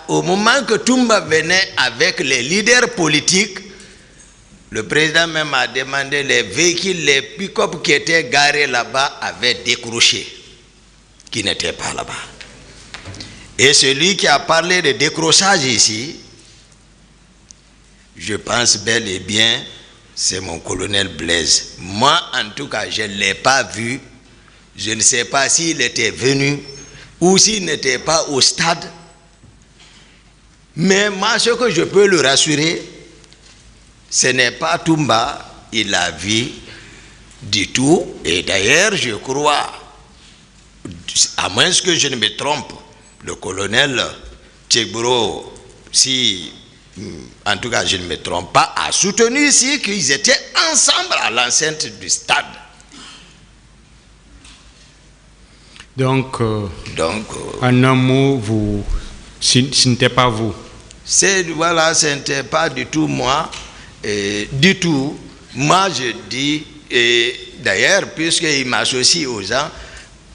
au moment que Toumba venait avec les leaders politiques, le président même a demandé les véhicules, les pick-up qui étaient garés là-bas avaient décroché, qui n'étaient pas là-bas. Et celui qui a parlé de décrochage ici, je pense bel et bien, c'est mon colonel Blaise. Moi, en tout cas, je ne l'ai pas vu. Je ne sais pas s'il était venu ou s'il n'était pas au stade. Mais moi, ce que je peux le rassurer, ce n'est pas Toumba, il l'a vu du tout. Et d'ailleurs, je crois, à moins que je ne me trompe, le colonel Tchegbro, si, en tout cas je ne me trompe pas, a soutenu ici qu'ils étaient ensemble à l'enceinte du stade. Donc, en un mot, ce n'était pas vous. Voilà, ce n'était pas du tout moi. Du tout. Moi, je dis, d'ailleurs, puisqu'il m'associe aux gens,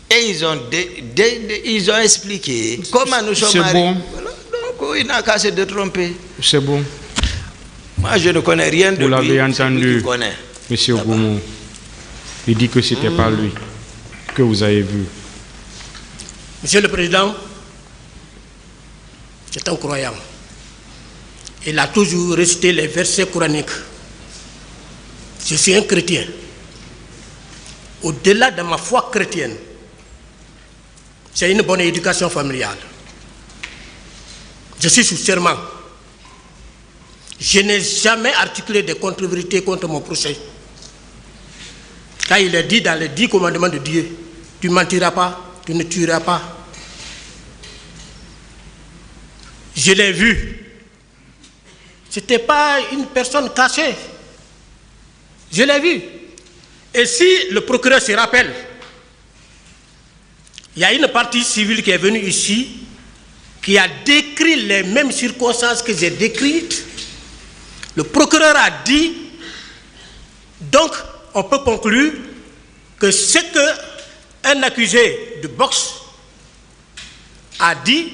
et ils ont expliqué comment nous sommes arrivés. Bon. Voilà. Donc, il n'a qu'à se tromper. C'est bon. Moi, je ne connais rien de lui. Vous l'avez entendu, M. Goumou. Il dit que ce n'était pas lui que vous avez vu. Monsieur le Président, c'est un croyant. Il a toujours récité les versets coraniques. Je suis un chrétien. Au-delà de ma foi chrétienne, c'est une bonne éducation familiale. Je suis sous serment. Je n'ai jamais articulé de contre-vérité contre mon procès. Quand il est dit dans les 10 commandements de Dieu, tu ne mentiras pas, tu ne tueras pas. Je l'ai vu. Ce n'était pas une personne cachée. Je l'ai vu. Et si le procureur se rappelle, il y a une partie civile qui est venue ici, qui a décrit les mêmes circonstances que j'ai décrites. Le procureur a dit, donc on peut conclure que ce qu'un accusé de boxe a dit,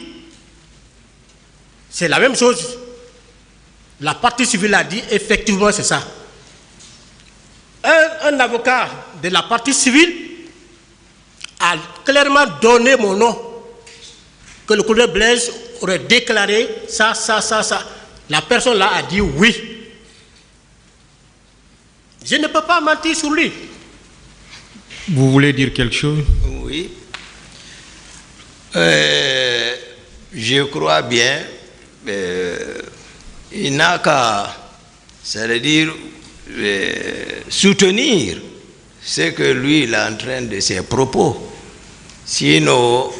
c'est la même chose. La partie civile a dit effectivement c'est ça. Un avocat de la partie civile a clairement donné mon nom, que le colonel Blaise aurait déclaré ça. La personne là a dit oui. Je ne peux pas mentir sur lui. Vous voulez dire quelque chose? Oui. Je crois bien, il n'a qu'à, c'est-à-dire, soutenir ce que lui il est en train de ses propos. Sinon,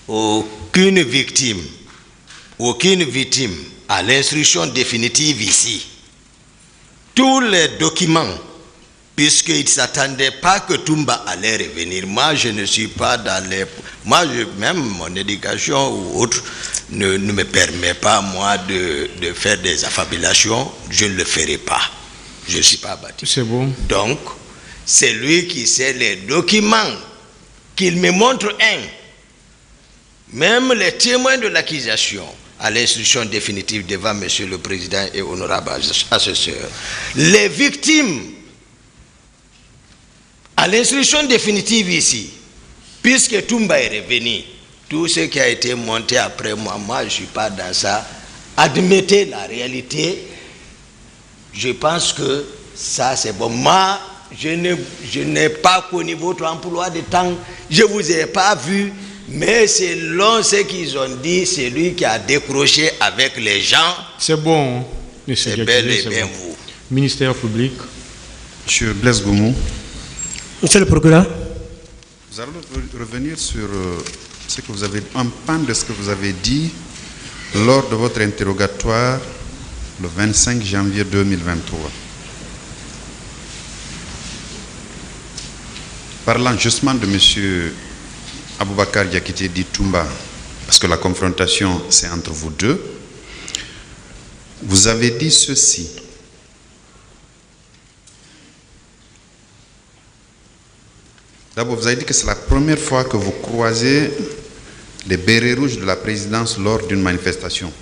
aucune victime à l'instruction définitive ici. Tous les documents, puisqu'il ne s'attendait pas que Toumba allait revenir. Moi, je ne suis pas dans les... Même mon éducation ou autre ne me permet pas, moi, de faire des affabulations. Je ne le ferai pas. Je ne suis pas battu. C'est bon. Donc, c'est lui qui sait les documents, qu'il me montre un. Même les témoins de l'accusation, à l'instruction définitive devant Monsieur le Président et honorable assesseur, les victimes, à l'instruction définitive ici, puisque Toumba est revenu, tout ce qui a été monté après moi, je ne suis pas dans ça, admettez la réalité, je pense que ça c'est bon. Moi, je n'ai pas connu votre emploi de temps, je ne vous ai pas vu, mais selon ce qu'ils ont dit, c'est lui qui a décroché avec les gens. C'est bon, monsieur. C'est bel et bien vous. Ministère public. Monsieur Blaise Goumou. Monsieur le procureur. Vous allez revenir sur ce que vous avez, un pan de ce que vous avez dit lors de votre interrogatoire le 25 janvier 2023. Parlant justement de monsieur Aboubakar Diakité dit Toumba, parce que la confrontation c'est entre vous deux, vous avez dit ceci. D'abord, vous avez dit que c'est la première fois que vous croisez les bérets rouges de la présidence lors d'une manifestation.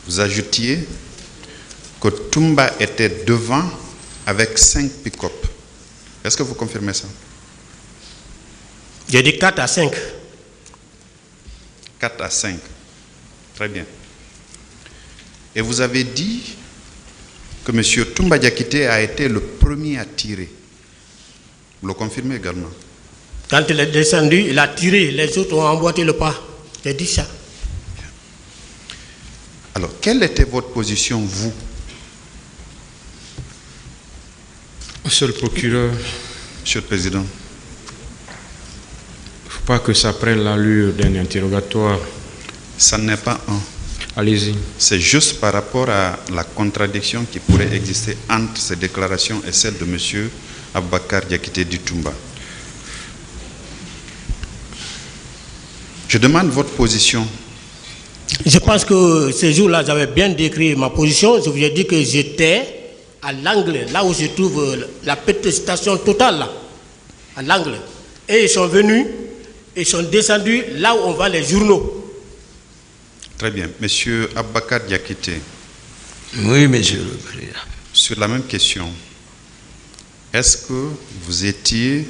Vous ajoutiez que Toumba était devant avec 5 pick-up. Est-ce que vous confirmez ça? J'ai dit 4 à 5. 4 à 5. Très bien. Et vous avez dit que M. Toumba Diakité a été le premier à tirer. Vous le confirmez également? Quand il est descendu, il a tiré, les autres ont emboîté le pas. J'ai dit ça. Alors, quelle était votre position, vous? Monsieur le procureur. Monsieur le Président. Il ne faut pas que ça prenne l'allure d'un interrogatoire. Ça n'est pas un. Allez-y. C'est juste par rapport à la contradiction qui pourrait exister entre ces déclarations et celles de M. Aboubakar Diakité du Toumba. Je demande votre position. Je pense que ces jours-là, j'avais bien décrit ma position. Je vous ai dit que j'étais à l'angle, là où se trouve la petite station totale, là, à l'angle. Et ils sont venus, ils sont descendus là où on voit les journaux. Très bien. Monsieur Aboubakar Diakité. Oui, monsieur le Président. Sur la même question, est-ce que vous étiez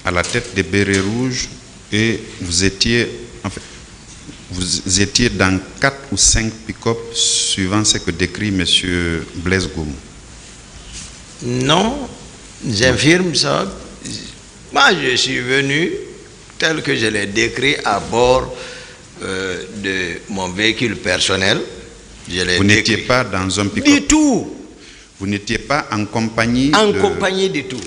à la tête des bérets rouges et vous étiez dans 4 ou 5 pick-up suivant ce que décrit M. Blaise Goumou? Non, j'infirme ça. Moi, je suis venu tel que je l'ai décrit à bord de mon véhicule personnel. Vous n'étiez pas dans un pick-up? Du tout. Vous n'étiez pas en compagnie compagnie du tout.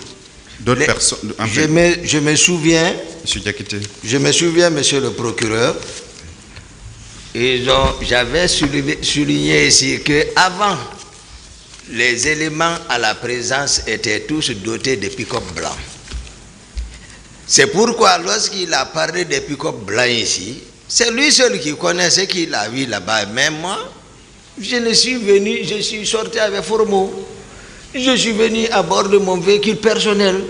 D'autres personnes? Je me souviens, Monsieur Diakité. Je me souviens, monsieur le procureur, j'avais souligné ici qu'avant, les éléments à la présence étaient tous dotés de pick-up blancs. C'est pourquoi lorsqu'il a parlé des pick-up blancs ici, c'est lui seul qui connaissait qu'il a vu là-bas. Mais moi, je suis sorti avec Formo. Je suis venu à bord de mon véhicule personnel.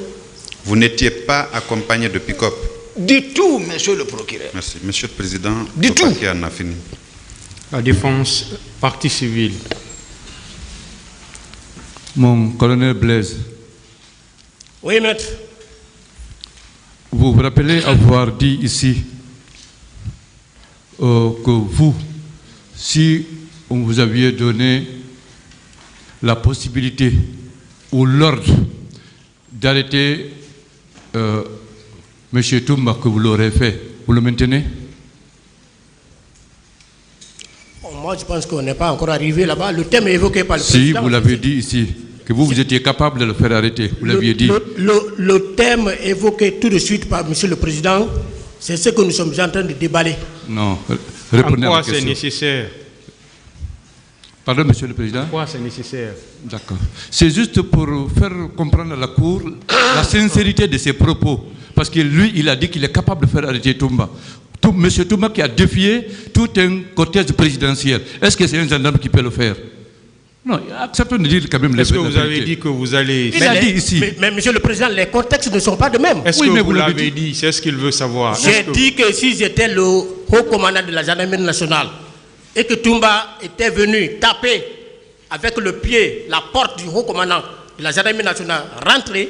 Vous n'étiez pas accompagné de pick-up? Du tout, monsieur le procureur. Merci. Monsieur le Président, Du le tout. paquet en a fini. La défense, partie civile. Mon colonel Blaise, Oui, maître. vous vous rappelez avoir dit ici que vous, si on vous aviez donné la possibilité ou l'ordre d'arrêter M. Toumba, que vous l'aurez fait, vous le maintenez? Moi, je pense qu'on n'est pas encore arrivé là-bas. Le thème est évoqué par le Si, président. vous l'avez dit ici, que vous étiez capable de le faire arrêter, vous l'aviez dit. Le thème évoqué tout de suite par M. le Président, c'est ce que nous sommes en train de déballer. Non, répondez En quoi à la c'est question. nécessaire? Pardon, Monsieur le Président? Pourquoi c'est nécessaire? D'accord. C'est juste pour faire comprendre à la Cour la sincérité de ses propos. Parce que lui, il a dit qu'il est capable de faire arrêter Toumba. Monsieur Toumba qui a défié tout un cortège présidentiel. Est-ce que c'est un gendarme qui peut le faire? Non, acceptons de dire quand même les Est-ce que vous avez dit que vous allez... Il a dit ici. Mais Monsieur le Président, les contextes ne sont pas de même. Est-ce que vous l'avez dit? C'est ce qu'il veut savoir. J'ai dit que si j'étais le haut commandant de la gendarmerie nationale et que Toumba était venu taper avec le pied la porte du haut commandant de la gendarmerie nationale, rentrer,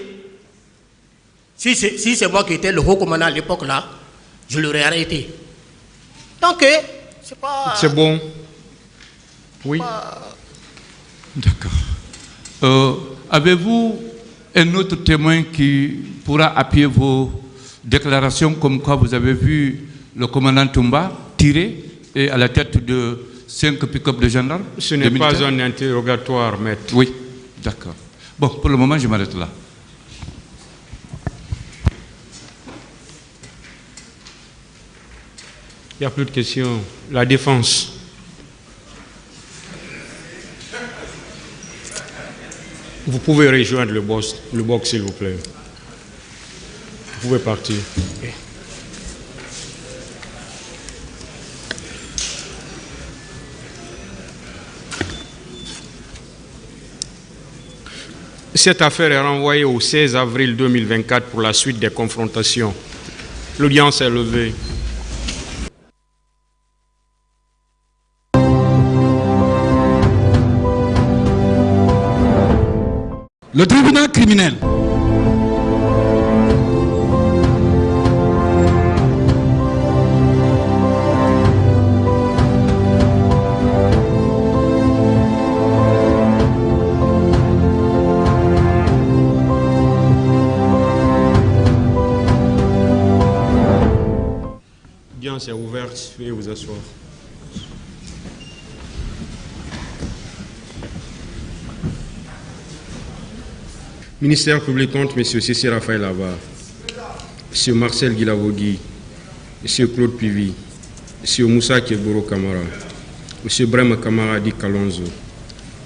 si c'est moi qui étais le haut commandant à l'époque là, je l'aurais arrêté. Donc, c'est pas... C'est bon. Oui. D'accord. Avez-vous un autre témoin qui pourra appuyer vos déclarations comme quoi vous avez vu le commandant Toumba tirer et à la tête de 5 pick-up de gendarmes? Ce n'est pas un interrogatoire, maître. Oui, d'accord. Bon, pour le moment, je m'arrête là. Il n'y a plus de questions. La défense. Vous pouvez rejoindre le box, s'il vous plaît. Vous pouvez partir. Cette affaire est renvoyée au 16 avril 2024 pour la suite des confrontations. L'audience est levée. Le tribunal criminel. L'audience est ouverte. Veuillez vous asseoir. Ministère public contre M. Cécile Raphaël Lava, M. Marcel Guilavogui, M. Claude Pivi, M. Moussa Keboro Kamara, M. Brema Kamara Di Kalonzo,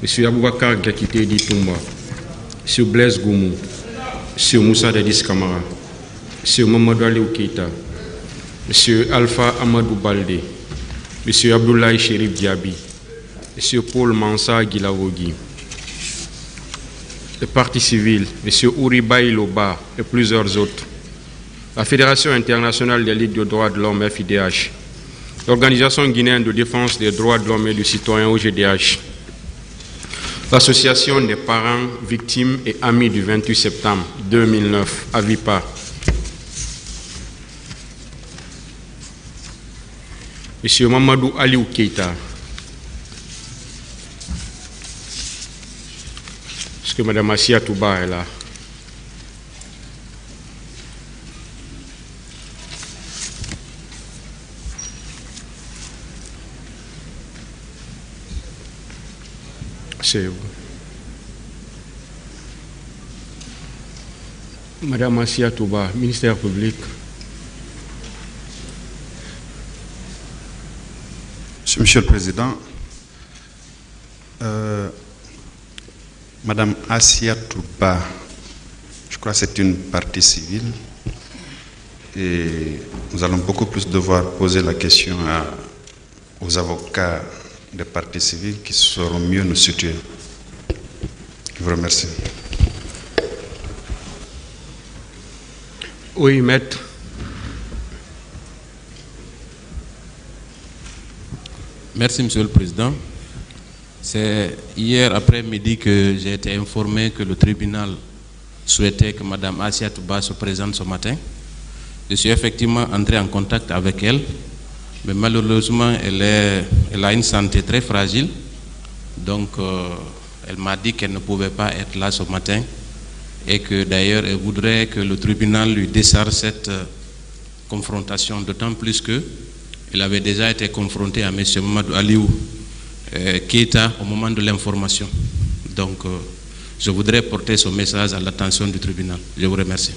M. Aboubakar Gakite Di Toumba, M. Blaise Goumou, M. Moussa Dadis Kamara, M. Mamadou Aliou Keita, M. Alpha Amadou Balde, M. Abdoulaye Chérif Diaby, M. Paul Mansa Guilavogui, le Parti civil, M. Ouribaï Loba et plusieurs autres, la Fédération internationale des ligues de droits de l'homme, FIDH, l'Organisation guinéenne de défense des droits de l'homme et du citoyen, OGDH, l'Association des parents, victimes et amis du 28 septembre 2009, AVIPA, M. Mamadou Aliou Keita, est-ce que Mme Assia Touba est là? C'est vous. Mme Assia Touba, ministère public. Monsieur le Président, Madame Assia Touba, je crois que c'est une partie civile et nous allons beaucoup plus devoir poser la question aux avocats des parties civiles qui sauront mieux nous situer. Je vous remercie. Oui, maître. Merci, Monsieur le Président. C'est hier après-midi que j'ai été informé que le tribunal souhaitait que Mme Assia Touba se présente ce matin. Je suis effectivement entré en contact avec elle, mais malheureusement, elle a une santé très fragile. Donc, elle m'a dit qu'elle ne pouvait pas être là ce matin et que d'ailleurs, elle voudrait que le tribunal lui décharge cette confrontation, d'autant plus qu'il avait déjà été confronté à M. Mamadou Aliou Keïta au moment de l'information. Donc, je voudrais porter ce message à l'attention du tribunal. Je vous remercie.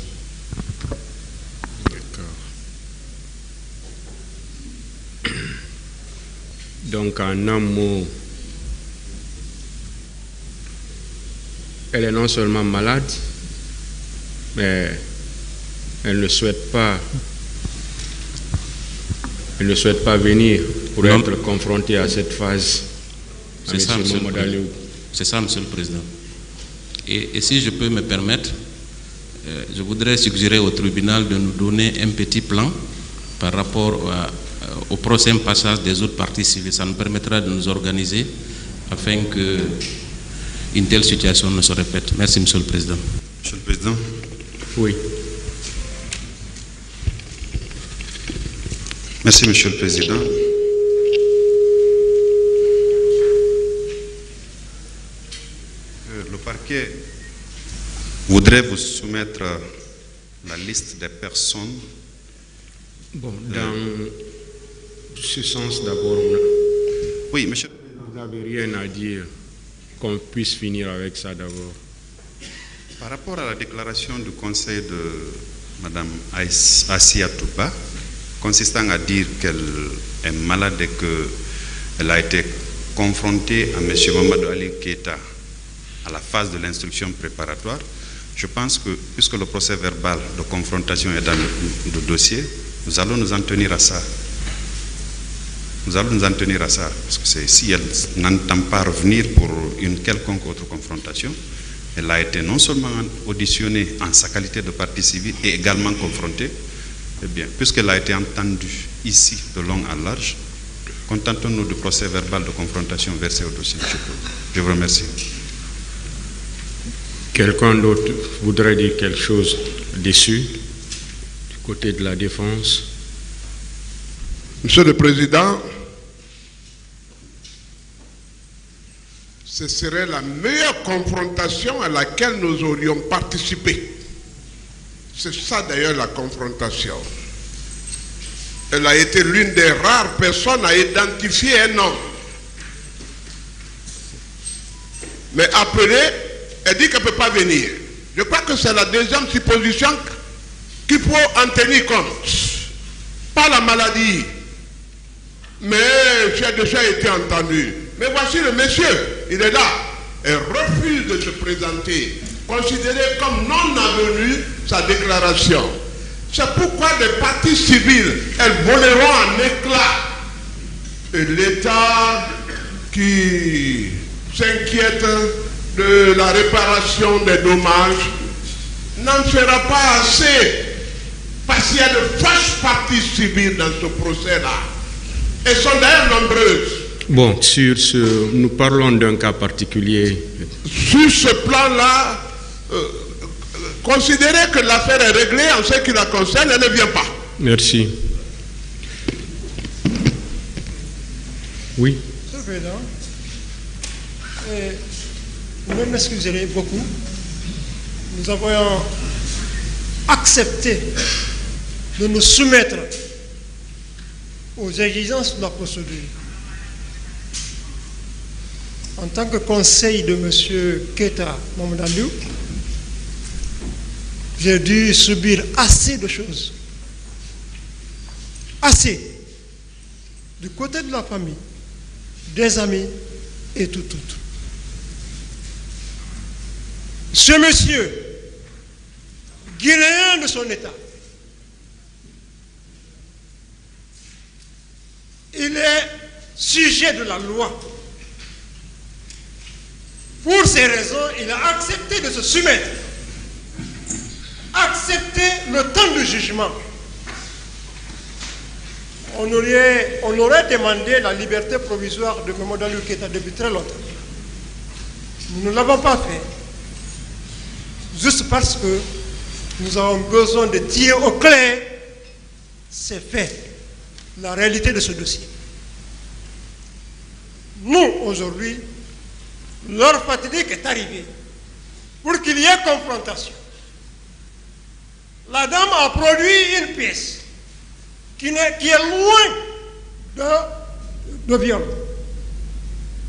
Donc, en un mot, elle est non seulement malade, mais elle ne souhaite pas venir pour être confrontée à cette phase. C'est ça, Monsieur le Président. Et si je peux me permettre, je voudrais suggérer au tribunal de nous donner un petit plan par rapport au prochain passage des autres parties civiles. Ça nous permettra de nous organiser afin qu'une telle situation ne se répète. Merci, Monsieur le Président. Monsieur le Président. Oui. Merci, Monsieur le Président. Le parquet voudrait vous soumettre la liste des personnes. Bon, dans ce sens d'abord, oui, monsieur. Vous n'avez rien à dire qu'on puisse finir avec ça d'abord. Par rapport à la déclaration du Conseil de Mme Assia Touba, consistant à dire qu'elle est malade et qu'elle a été confrontée à M. Mamadou Ali Keïta à la phase de l'instruction préparatoire, je pense que, puisque le procès verbal de confrontation est dans le dossier, nous allons nous en tenir à ça. Nous allons nous en tenir à ça, parce que si elle n'entend pas revenir pour une quelconque autre confrontation, elle a été non seulement auditionnée en sa qualité de partie civile et également confrontée. Eh bien, puisqu'elle a été entendue ici de long en large, contentons-nous du procès verbal de confrontation versé au dossier. Je vous remercie. Quelqu'un d'autre voudrait dire quelque chose dessus, du côté de la défense? Monsieur le Président, ce serait la meilleure confrontation à laquelle nous aurions participé. C'est ça d'ailleurs la confrontation. Elle a été l'une des rares personnes à identifier un homme. Mais appelée, elle dit qu'elle ne peut pas venir. Je crois que c'est la deuxième supposition qu'il faut en tenir compte. Pas la maladie. Mais j'ai déjà été entendu. Mais voici le monsieur, il est là. Elle refuse de se présenter, considéré comme non avenu sa déclaration. C'est pourquoi les parties civiles, elles voleront en éclats. Et l'État qui s'inquiète de la réparation des dommages n'en fera pas assez. Parce qu'il y a de fausses parties civiles dans ce procès-là. Elles sont d'ailleurs nombreuses. Bon, nous parlons d'un cas particulier. Sur ce plan-là, considérez que l'affaire est réglée en ce qui la concerne, elle ne vient pas. Merci. Oui. Monsieur le Président, vous m'excuserez beaucoup. Nous avons accepté de nous soumettre aux exigences de la procédure. En tant que conseil de M. Keïta Mamadou Aliou, j'ai dû subir assez de choses. Assez. Du côté de la famille, des amis et tout. Ce monsieur, guinéen de son état, il est sujet de la loi. Pour ces raisons, il a accepté de se soumettre, accepter le temps de jugement. on aurait demandé la liberté provisoire de Mamadou Aliou Keïta depuis très longtemps. Nous ne l'avons pas fait, juste parce que nous avons besoin de tirer au clair ces faits, la réalité de ce dossier. Nous, aujourd'hui, l'heure fatidique est arrivée pour qu'il y ait confrontation. La dame a produit une pièce qui est loin de viol.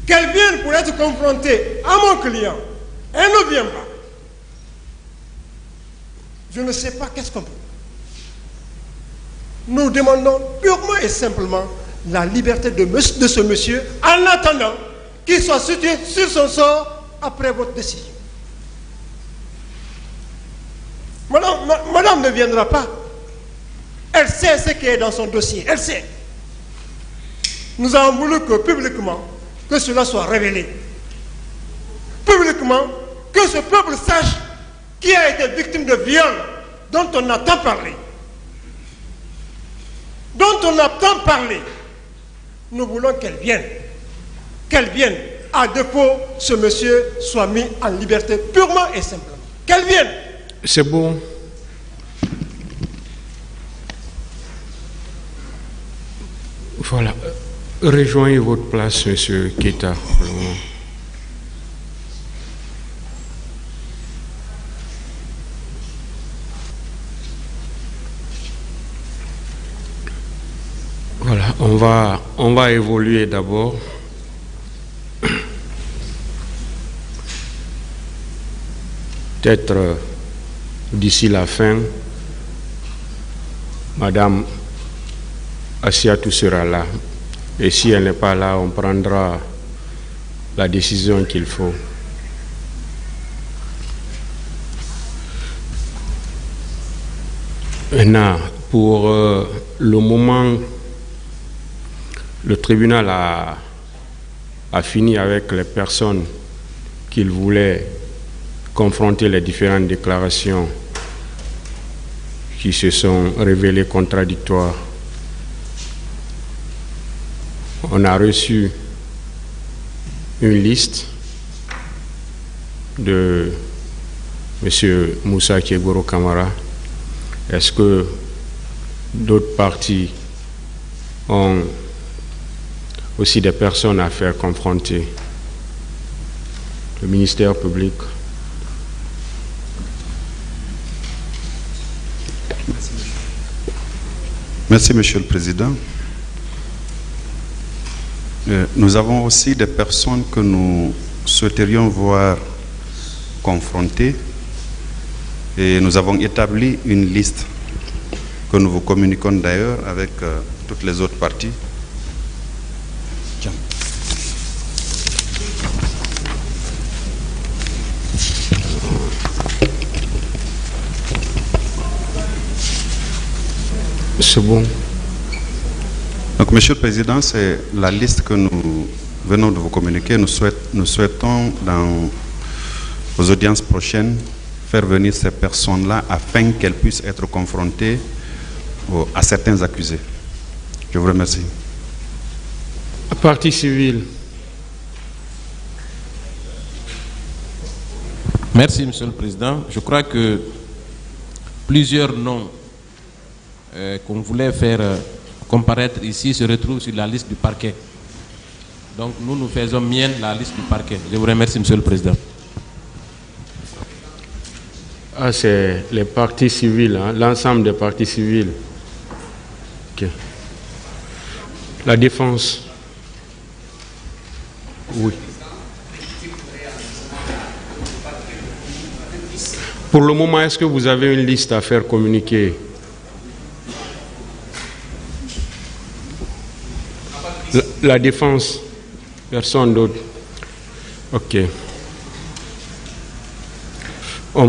Qu'elle vienne pour être confrontée à mon client, elle ne vient pas. Je ne sais pas qu'est-ce qu'on peut. Nous demandons purement et simplement la liberté de ce monsieur en attendant qu'il soit situé sur son sort après votre décision. Madame ne viendra pas. Elle sait ce qui est dans son dossier. Elle sait. Nous avons voulu que publiquement, que cela soit révélé. Publiquement, que ce peuple sache qui a été victime de viol dont on a tant parlé. Dont on a tant parlé. Nous voulons qu'elle vienne. Qu'elle vienne. À défaut, ce monsieur soit mis en liberté purement et simplement. Qu'elle vienne. C'est bon. Voilà. Rejoignez votre place, monsieur Keïta, pour le moment. Voilà, on va évoluer d'abord. Peut-être d'ici la fin, Madame Assiatou sera là. Et si elle n'est pas là, on prendra la décision qu'il faut. Maintenant, pour le moment, le tribunal a fini avec les personnes qu'il voulait confronter les différentes déclarations qui se sont révélées contradictoires. On a reçu une liste de M. Moussa Kégourou Kamara. Est-ce que d'autres partis ont aussi des personnes à faire confronter? Le ministère public. Merci, Monsieur le Président. Nous avons aussi des personnes que nous souhaiterions voir confrontées et nous avons établi une liste que nous vous communiquons d'ailleurs avec toutes les autres parties. C'est bon. Donc, Monsieur le Président, c'est la liste que nous venons de vous communiquer. Nous souhaitons, dans vos audiences prochaines, faire venir ces personnes-là afin qu'elles puissent être confrontées à certains accusés. Je vous remercie. Partie civile. Merci, Monsieur le Président. Je crois que plusieurs noms qu'on voulait faire comparaître ici se retrouvent sur la liste du parquet. Donc nous faisons mienne la liste du parquet. Je vous remercie, Monsieur le Président. Ah, c'est les partis civils, hein, l'ensemble des partis civils. Okay. La défense. Oui. Pour le moment, est-ce que vous avez une liste à faire communiquer? La défense, personne d'autre. Ok. Le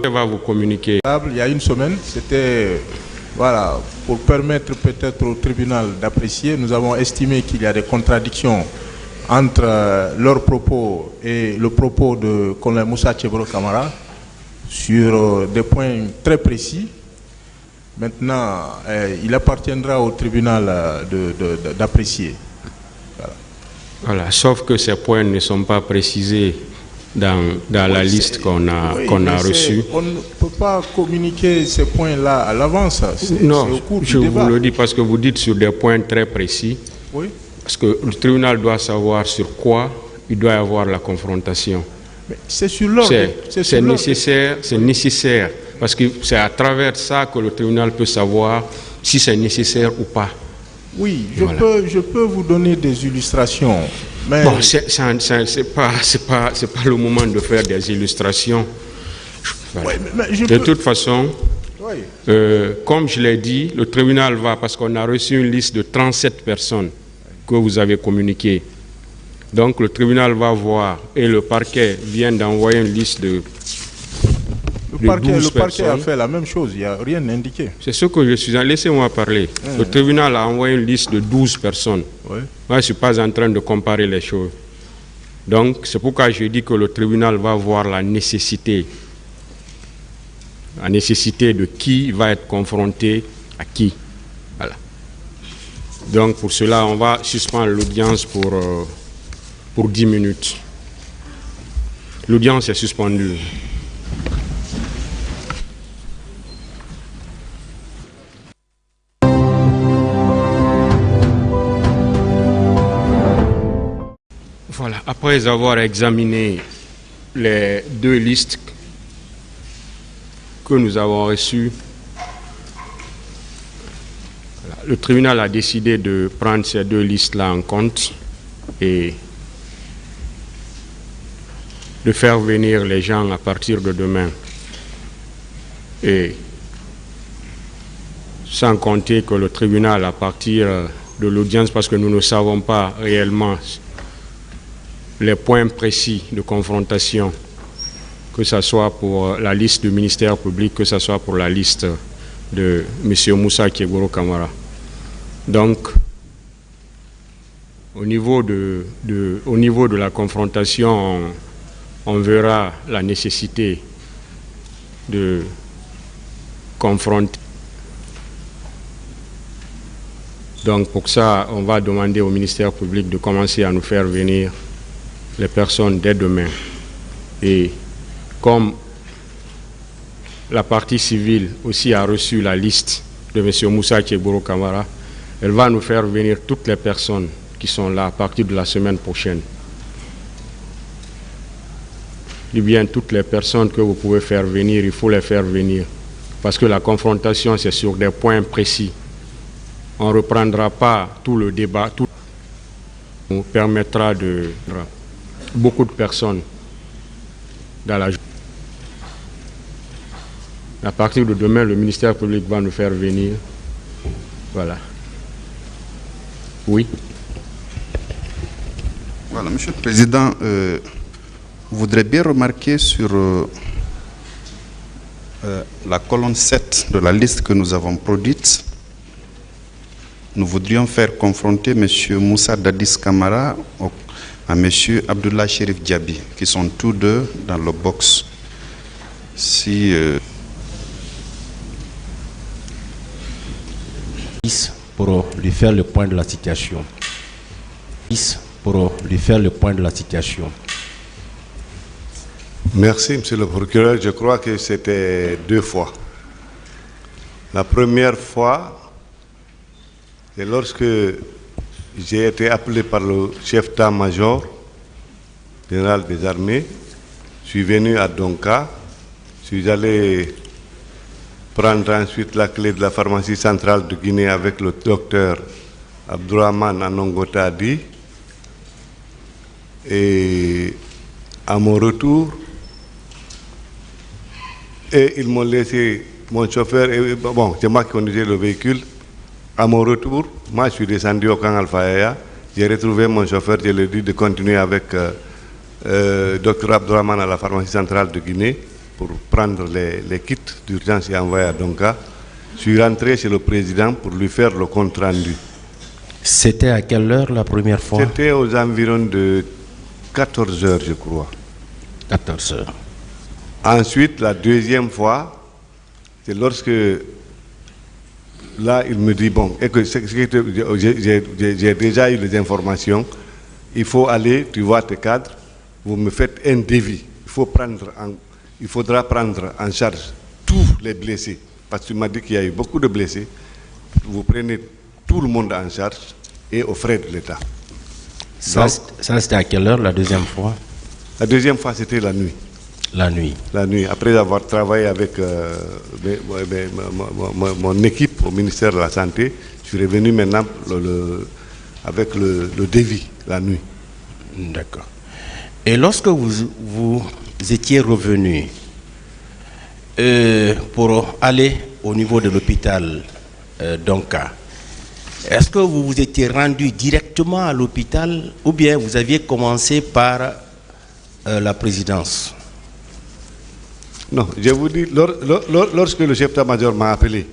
va vous communiquer. Il y a une semaine, c'était voilà, pour permettre peut-être au tribunal d'apprécier. Nous avons estimé qu'il y a des contradictions entre leurs propos et le propos de colonel Moussa Kégourou Kamara sur des points très précis. Maintenant, il appartiendra au tribunal d'apprécier. Voilà, sauf que ces points ne sont pas précisés dans la liste qu'on a reçue. On ne peut pas communiquer ces points-là à l'avance. Non, au cours je du vous débat. le dis parce que vous dites sur des points très précis. Oui. Parce que le tribunal doit savoir sur quoi il doit y avoir la confrontation. C'est sur l'ordre. C'est nécessaire. Parce que c'est à travers ça que le tribunal peut savoir si c'est nécessaire ou pas. Oui, je peux vous donner des illustrations. Mais... Bon, c'est pas le moment de faire des illustrations. Voilà. Ouais, de toute façon, comme je l'ai dit, le tribunal va, parce qu'on a reçu une liste de 37 personnes que vous avez communiquées. Donc le tribunal va voir, et le parquet vient d'envoyer une liste de 12 le parquet a personnes. fait la même chose, il n'y a rien indiqué. C'est ce que je suis en... Laissez-moi parler. Le tribunal a envoyé une liste de 12 personnes. Ouais. Moi, je ne suis pas en train de comparer les choses. Donc, c'est pourquoi je dis que le tribunal va voir la nécessité de qui va être confronté à qui. Voilà. Donc, pour cela, on va suspendre l'audience pour 10 minutes. L'audience est suspendue. Voilà, après avoir examiné les deux listes que nous avons reçues, le tribunal a décidé de prendre ces deux listes-là en compte et de faire venir les gens à partir de demain. Et sans compter que le tribunal, à partir de l'audience, parce que nous ne savons pas réellement les points précis de confrontation, que ce soit pour la liste du ministère public, que ce soit pour la liste de M. Moussa Kegoro Kamara. Donc, au niveau de la confrontation, on verra la nécessité de confronter. Donc, pour ça, on va demander au ministère public de commencer à nous faire venir les personnes dès demain. Et comme la partie civile aussi a reçu la liste de M. Moussa Kegoro Kamara, elle va nous faire venir toutes les personnes qui sont là à partir de la semaine prochaine. Eh bien, toutes les personnes que vous pouvez faire venir, il faut les faire venir. Parce que la confrontation, c'est sur des points précis. On ne reprendra pas tout le débat, tout nous permettra de... beaucoup de personnes dans la journée. À partir de demain, le ministère public va nous faire venir. Voilà. Oui. Voilà, Monsieur le Président, je voudrais bien remarquer sur la colonne 7 de la liste que nous avons produite. Nous voudrions faire confronter M. Moussa Dadis Kamara à M. Abdullah Sherif Diaby, qui sont tous deux dans le box. Si... pour lui faire le point de la situation. Pour lui faire le point de la situation. Merci, Monsieur le procureur. Je crois que c'était 2 fois. La première fois, c'est lorsque j'ai été appelé par le chef d'état-major général des armées. Je suis venu à Donka. Je suis allé prendre ensuite la clé de la pharmacie centrale de Guinée avec le docteur Abdourahmane Anongotadi. Et à mon retour, ils m'ont laissé mon chauffeur, et bon, c'est moi qui conduisais le véhicule. À mon retour, moi je suis descendu au camp Alpha. J'ai retrouvé mon chauffeur, je lui ai dit de continuer avec Dr Abdourahmane à la pharmacie centrale de Guinée pour prendre les kits d'urgence et envoyer à Donka. Je suis rentré chez le président pour lui faire le compte rendu. C'était à quelle heure la première fois? C'était aux environs de 14 heures, je crois. 14 heures. Ensuite, la deuxième fois, c'est lorsque là, il me dit, bon, et que j'ai déjà eu les informations, il faut aller, tu vois tes cadres, vous me faites un devis. Il faudra prendre en charge tous les blessés. Parce que tu m'as dit qu'il y a eu beaucoup de blessés. Vous prenez tout le monde en charge et aux frais de l'État. Ça c'était à quelle heure la deuxième fois? La deuxième fois, c'était la nuit. La nuit. La nuit, après avoir travaillé avec mon équipe au ministère de la Santé, je suis revenu maintenant avec le devis, la nuit. D'accord. Et lorsque vous étiez revenu pour aller au niveau de l'hôpital Donka, est-ce que vous vous étiez rendu directement à l'hôpital ou bien vous aviez commencé par la présidence? Non, je vous dis, lorsque le chef d'état-major m'a appelé,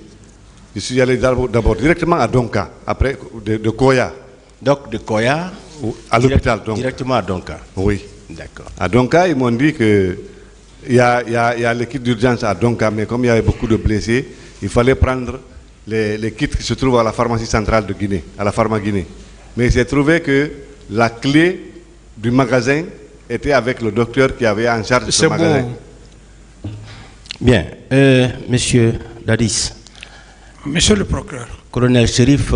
je suis allé d'abord directement à Donka, après de Koya. Donc de Koya à l'hôpital Donka. Directement à Donka. Oui. D'accord. À Donka, ils m'ont dit qu'il y a l'équipe d'urgence à Donka, mais comme il y avait beaucoup de blessés, il fallait prendre les kits qui se trouvent à la pharmacie centrale de Guinée, à la Pharma Guinée. Mais il s'est trouvé que la clé du magasin était avec le docteur qui avait en charge ce magasin. Bon. Bien. Monsieur Dadis. Monsieur le procureur. Colonel Chérif,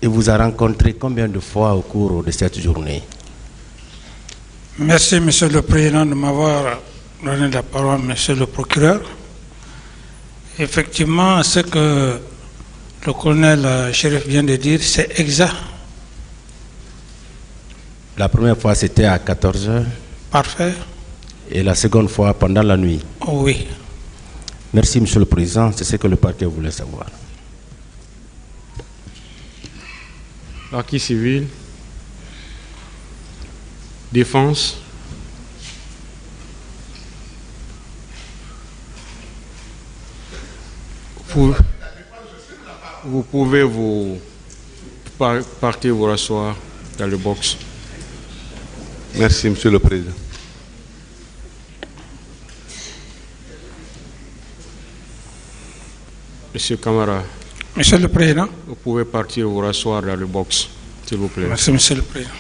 il vous a rencontré combien de fois au cours de cette journée? Merci, Monsieur le Président, de m'avoir donné la parole, Monsieur le procureur. Effectivement, ce que le colonel Chérif vient de dire, c'est exact. La première fois, c'était à 14h. Parfait. Et la seconde fois, pendant la nuit. Oui. Merci, Monsieur le Président. C'est ce que le parquet voulait savoir. Partie civile. Défense. Vous pouvez partir vous rasseoir dans le box. Merci, Monsieur le Président. Monsieur Camara. Monsieur le Président. Vous pouvez partir vous rasseoir dans le box, s'il vous plaît. Merci, Monsieur le Président.